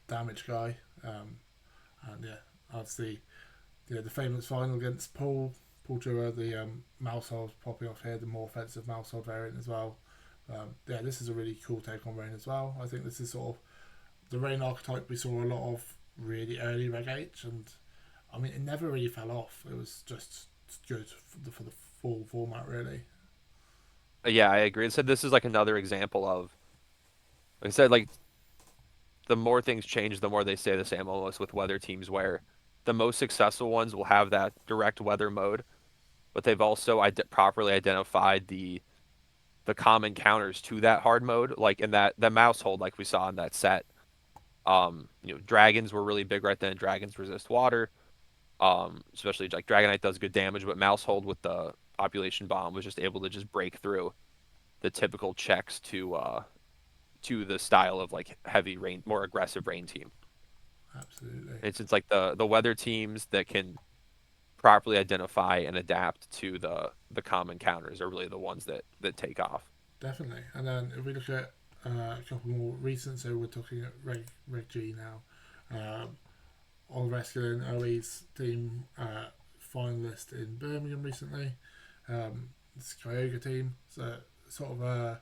damage guy, and yeah, obviously the famous final against Paul Drewer, the Mousehold popping off here, the more offensive Mousehold variant as well. Yeah, this is a really cool take on Rain as well. I think this is sort of the Rain archetype we saw a lot of really early Reg H, and I mean it never really fell off. It was just good for the full format, really. Yeah, I agree. I said this is like another example of, like I said, like the more things change, the more they stay the same almost with weather teams where the most successful ones will have that direct weather mode, but they've also properly identified the common counters to that hard mode, like in that the mouse hold, like we saw in that set. Dragons were really big right then. Dragons resist water. Especially like Dragonite does good damage, but mouse hold with the population bomb was just able to just break through the typical checks to the style of like heavy rain, more aggressive rain team. Absolutely, It's like the weather teams that can properly identify and adapt to the common counters are really the ones that take off. definitely. And then if we look at a couple more recent, so we're talking at Reg G now. Oliver Eskelin, OE's team finalist in Birmingham recently. This Kyogre team, so sort of a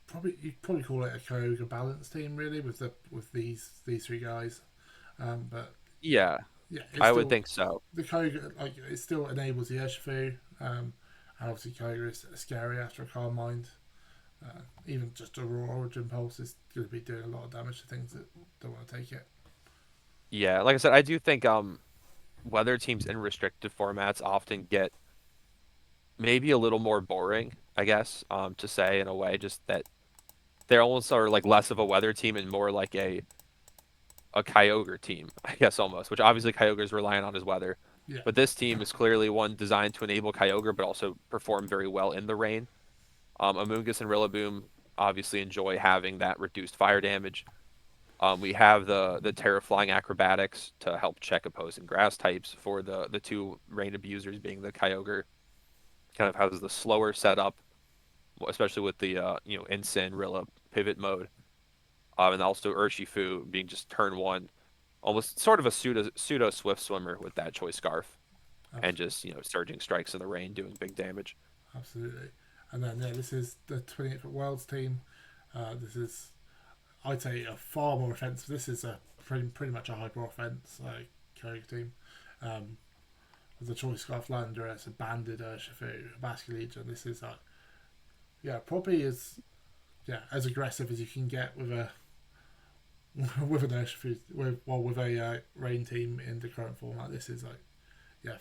probably you'd probably call it a Kyogre balance team really with these three guys. But Yeah, yeah, it's I would still think so. the Kyogre like it still enables the Urshifu. And obviously Kyogre is scary after a calm mind. Even just a raw origin pulse is going to be doing a lot of damage to things that don't want to take it. Yeah, like I said, I do think weather teams in restricted formats often get maybe a little more boring, I guess, to say in a way, just that they're almost are like less of a weather team and more like a Kyogre team, I guess almost, which obviously Kyogre is relying on his weather. Yeah, But this team is clearly one designed to enable Kyogre, but also perform very well in the rain. Amoonguss and Rillaboom obviously enjoy having that reduced fire damage. We have the Terra Flying Acrobatics to help check opposing grass types for the two rain abusers being the Kyogre. Kind of has the slower setup, especially with the Incin Rilla pivot mode. And also Urshifu being just turn one, almost sort of a pseudo swift swimmer with that choice scarf, and absolutely. just surging strikes in the rain doing big damage. Absolutely. And then yeah, this is the 28th Worlds team. This is I'd say a far more offensive. This is a pretty much a hyper offense Kyogre team. Um, with the choice scarf Landorus, a banded Urshifu, a Basque Legion. This is like yeah, probably is yeah as aggressive as you can get with a with an Urshifu with a rain team in the current format. This is like yeah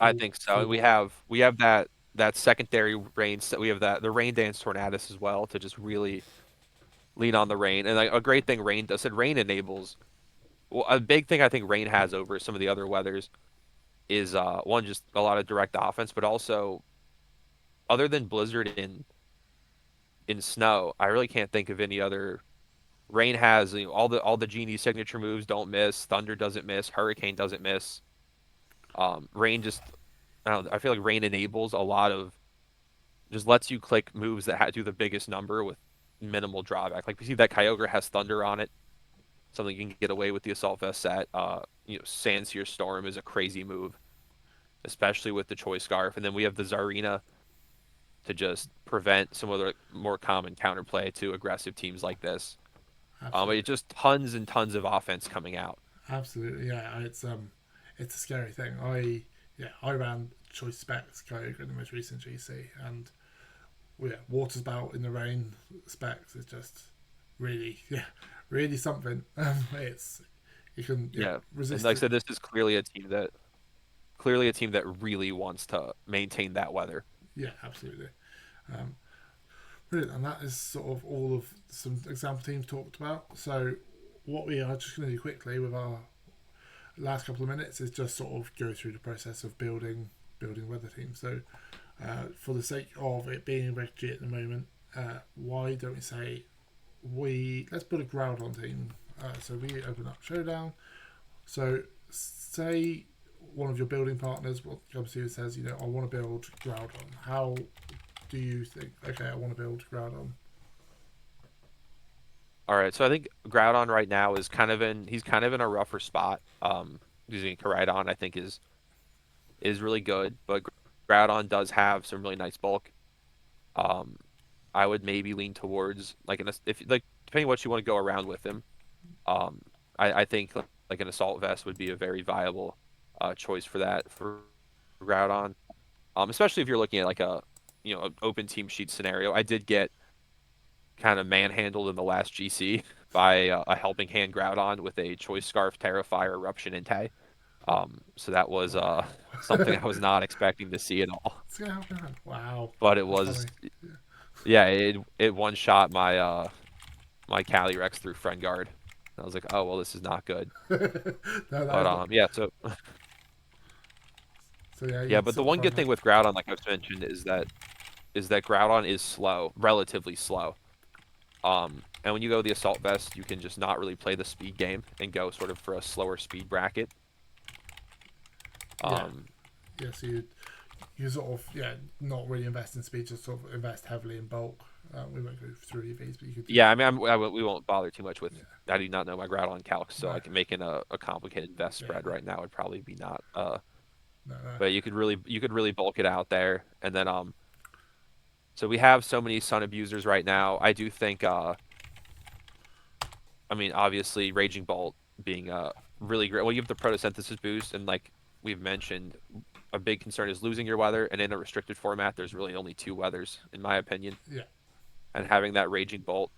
I think so. full And bore. we have that secondary rain. We have that the rain dance Tornadus as well to just really lean on the rain. And like a great thing rain does. Said rain enables. Well, a big thing I think rain has over some of the other weathers is one just a lot of direct offense, but also other than Blizzard in snow, I really can't think of any other. Rain has all the genie signature moves don't miss. Thunder doesn't miss. Hurricane doesn't miss. Rain just I don't know, I feel like rain enables a lot of just lets you click moves that do the biggest number with minimal drawback. Like we see that Kyogre has Thunder on it, something you can get away with the Assault Vest set. Sandsear Storm is a crazy move, especially with the Choice Scarf. And then we have the Zarina to just prevent some other more common counterplay to aggressive teams like this. Absolutely. It's just tons and tons of offense coming out. Absolutely, yeah. It's a scary thing. I ran choice specs Kyogre in the most recent GC, and well, yeah, water spout in the rain specs is just really really something. It's you can Yeah, and resist like I it. said, this is clearly a team that really wants to maintain that weather. Yeah, absolutely. Um, Brilliant, and that is sort of all of some example teams talked about. So what we are just going to do quickly with our last couple of minutes is just sort of go through the process of building weather teams. So for the sake of it being a Reg G at the moment, why don't we say let's put a Groudon team. So we open up Showdown. So say one of your building partners comes to you and says, I want to build Groudon. How do you think? Okay, I want to build Groudon. All right, so I think Groudon right now is he's kind of in a rougher spot. Using Koraidon I think is really good, but Groudon does have some really nice bulk. Um, I would maybe lean towards like if like depending what you want to go around with him. Um, I think like an Assault Vest would be a very viable choice for that for Groudon. Especially if you're looking at like an open team sheet scenario. I did get kind of manhandled in the last GC by a helping hand Groudon with a Choice Scarf, Terrifier, Eruption, Entei. So that was Wow. something I was not expecting to see at all. It's gonna happen. Wow, But it that's was, funny. yeah, it one shot my Calyrex through Friend Guard. I was like, oh well, this is not good. No, that But is not. yeah, so So yeah, yeah, you but the sort of one run good that. thing with Groudon, like I've mentioned, is that Groudon is slow, relatively slow. And when you go the Assault Vest, you can just not really play the speed game and go sort of for a slower speed bracket. Yeah, Um, yeah. So you sort of not really invest in speed, just sort of invest heavily in bulk. We won't go through EVs, but you could do. yeah, I mean, we won't bother too much with. Yeah, I do not know my Groudon calcs, so no, like making a complicated vest yeah, spread no, right now would probably be not. no, no. But you could really bulk it out there, and then so we have so many Sun abusers right now. I do think I mean, obviously, Raging Bolt being really great. Well, you have the photosynthesis boost, and like we've mentioned, a big concern is losing your weather. And in a restricted format, there's really only two weathers, in my opinion. Yeah, And having that Raging Bolt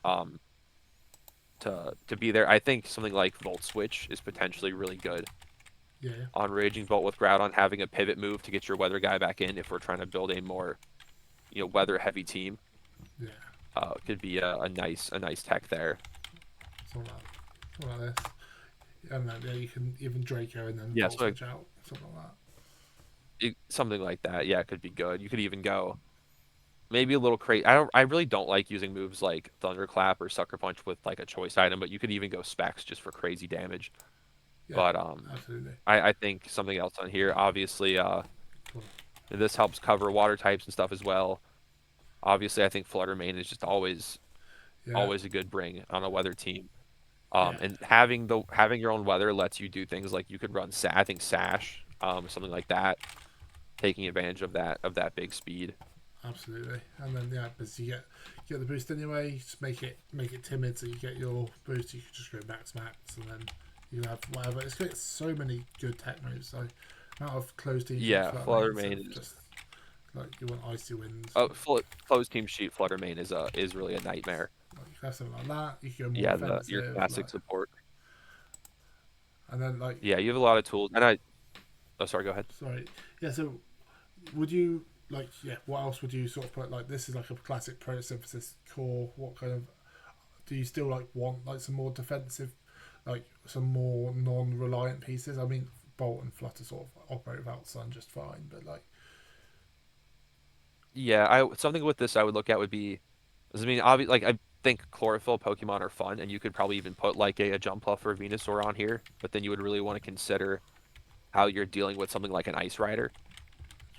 to be there, I think something like Volt Switch is potentially really good yeah, yeah, on Raging Bolt with Groudon having a pivot move to get your weather guy back in if we're trying to build a more weather heavy team. yeah. Could be a nice tech there. Something like this. And then you can even Draco and then Yeah, Volt so like, Switch out, something like that. something like that. Yeah, could be good. You could even go maybe a little crazy. I really don't like using moves like Thunderclap or Sucker Punch with like a choice item, but you could even go specs just for crazy damage. Yeah, But absolutely. I think something else on here. Obviously, Cool. this helps cover water types and stuff as well. Obviously, I think Flutter Mane is just Yeah, always a good bring on a weather team. yeah, And having your own weather lets you do things like you could run I think Sash, something like that, taking advantage of that big speed. absolutely. And then because you get the boost anyway, you just make it timid, so you get your boost. You can just go max max, and then you can have whatever. It's got so many good tech moves. So out of closed teams, you want Yeah, flat Flutter lanes Mane of is just like you want icy winds. closed team sheet. Flutter Mane is really a nightmare. Like you have something like that. You can go more Yeah, the your offensive, classic support. and then like Yeah, you have a lot of tools. And I oh sorry, go ahead. sorry, yeah. So would you what else would you sort of put like this is like a classic photosynthesis core? What kind of do you still like want like some more defensive, like some more non-reliant pieces? I mean, Bolt and Flutter sort of operate without Sun just fine, but like Yeah, I something with this I would look at would be, 'cause I mean, obviously, like I think chlorophyll Pokemon are fun, and you could probably even put like a Jumpluff or a Venusaur on here, but then you would really want to consider how you're dealing with something like an Ice Rider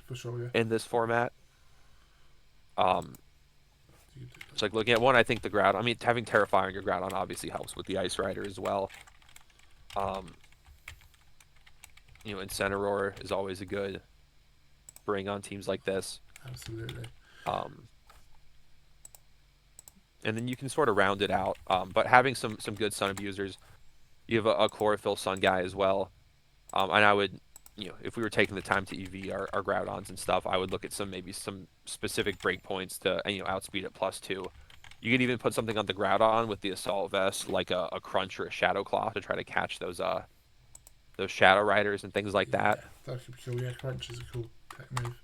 for sure, yeah, in this format. Um, so like looking at one, I think the Groudon. I mean, having Terrifire on your Groudon obviously helps with the Ice Rider as well. Um, Incineroar is always a good bring on teams like this. Absolutely. Um, and then you can sort of round it out. But having some good Sun abusers, you have a Chlorophyll Sun guy as well. And I would, if we were taking the time to EV our Groudons and stuff, I would look at maybe some specific breakpoints to outspeed at +2. You could even put something on the Groudon with the Assault Vest, like a Crunch or a Shadow Claw, to try to catch those Shadow Riders and things like Yeah, that. that could be cool. Yeah, Crunch is a cool tech move.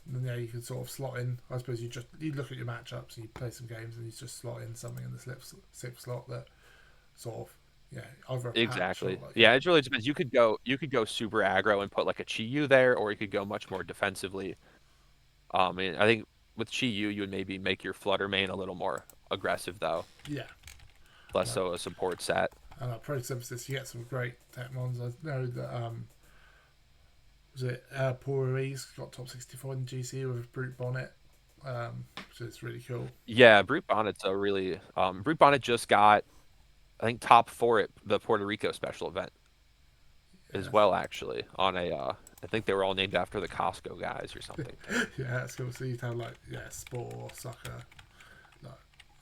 And then yeah, you can sort of slot in. I suppose you look at your matchups and you play some games and you just slot in something in the sixth slot that sort of either a patch or Exactly. like Yeah, it really depends. You could go super aggro and put like a Chi-Yu there, or you could go much more defensively. And I think with Chi-Yu, you would maybe make your Flutter main a little more aggressive though, yeah. less Like so a support set. Pro Synthesis, you get some great tech mons. I know that was it Paul Ruiz got top 64 in GC with Brute Bonnet, which is really cool. Yeah, Brute Bonnet's a really Brute Bonnet just got I think top 4 at the Puerto Rico special event as Yeah, well actually on a I think they were all named after the Costco guys or something too. yeah, that's cool. So you have like Spore, Sucker, like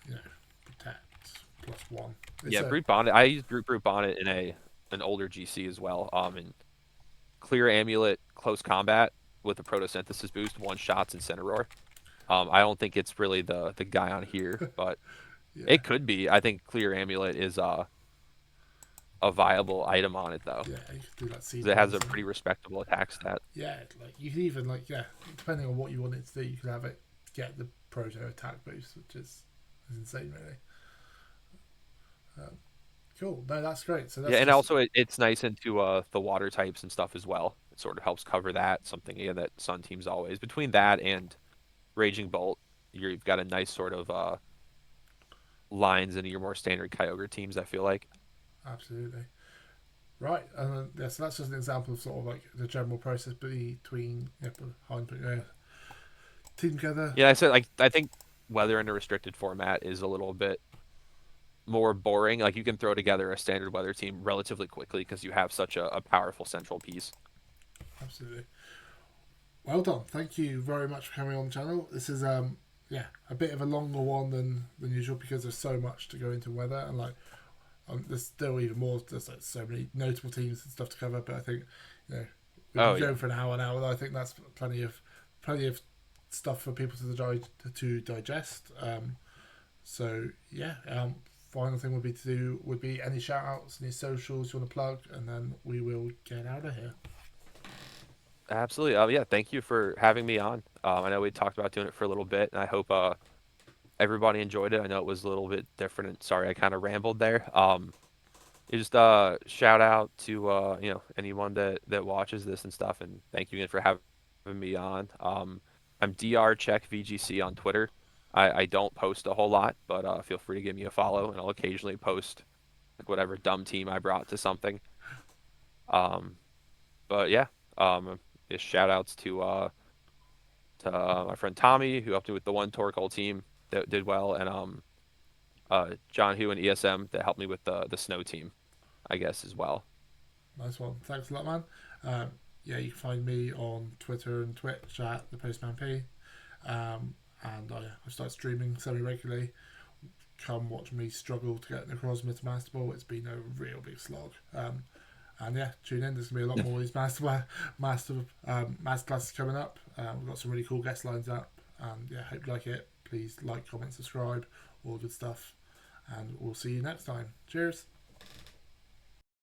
you know, Protect +1. It's Yeah, a Brute Bonnet. I used Brute Bonnet in an older GC as well. And Clear Amulet close combat with a Protosynthesis boost, one shots Incineroar. I don't think it's really the guy on here, but yeah, it could be. I think Clear Amulet is a viable item on it though, yeah. You could do like Seed because it has a Bombs pretty and respectable attack stat. yeah, like you could even depending on what you want it to do, you could have it get the Proto attack boost, which is insane, really. Um, cool. No, that's great. So Yeah, that's and just also it's nice into the water types and stuff as well. It sort of helps cover that. Something that Sun teams always between that and Raging Bolt, you've got a nice sort of lines into your more standard Kyogre teams. I feel like. absolutely. Right, and so that's just an example of sort of like the general process between behind putting a team together. Yeah, I said like I think weather in a restricted format is a little bit more boring. Like you can throw together a standard weather team relatively quickly because you have such a powerful central piece. Absolutely. Well done. Thank you very much for coming on the channel. This is a bit of a longer one than usual because there's so much to go into weather and like there's still even more. There's like so many notable teams and stuff to cover. But I think we've Oh been yeah, going for an hour now, and I think that's plenty of stuff for people to digest. So yeah, final thing would be any shout outs, any socials you want to plug, and then we will get out of here. absolutely. Yeah, thank you for having me on. I know we talked about doing it for a little bit, and I hope everybody enjoyed it. I know it was a little bit different, and sorry I kind of rambled there. Just shout out to anyone that watches this and stuff, and thank you again for having me on. I'm Don Czech VGC on Twitter. I don't post a whole lot, but feel free to give me a follow, and I'll occasionally post like whatever dumb team I brought to something. Um, but yeah, just shout outs to my friend Tommy who helped me with the one Torkoal team that did well, and John Hu and ESM that helped me with the snow team, I guess as well. Nice one. Thanks a lot, man. Yeah, you can find me on Twitter and Twitch at the Postman P. And I start streaming semi regularly. Come watch me struggle to get Necrozma to Master Ball. It's been a real big slog. And yeah, tune in. There's gonna be a lot more of these masterclasses coming up. We've got some really cool guest lines up. And yeah, hope you like it. Please like, comment, subscribe, all good stuff. And we'll see you next time. Cheers.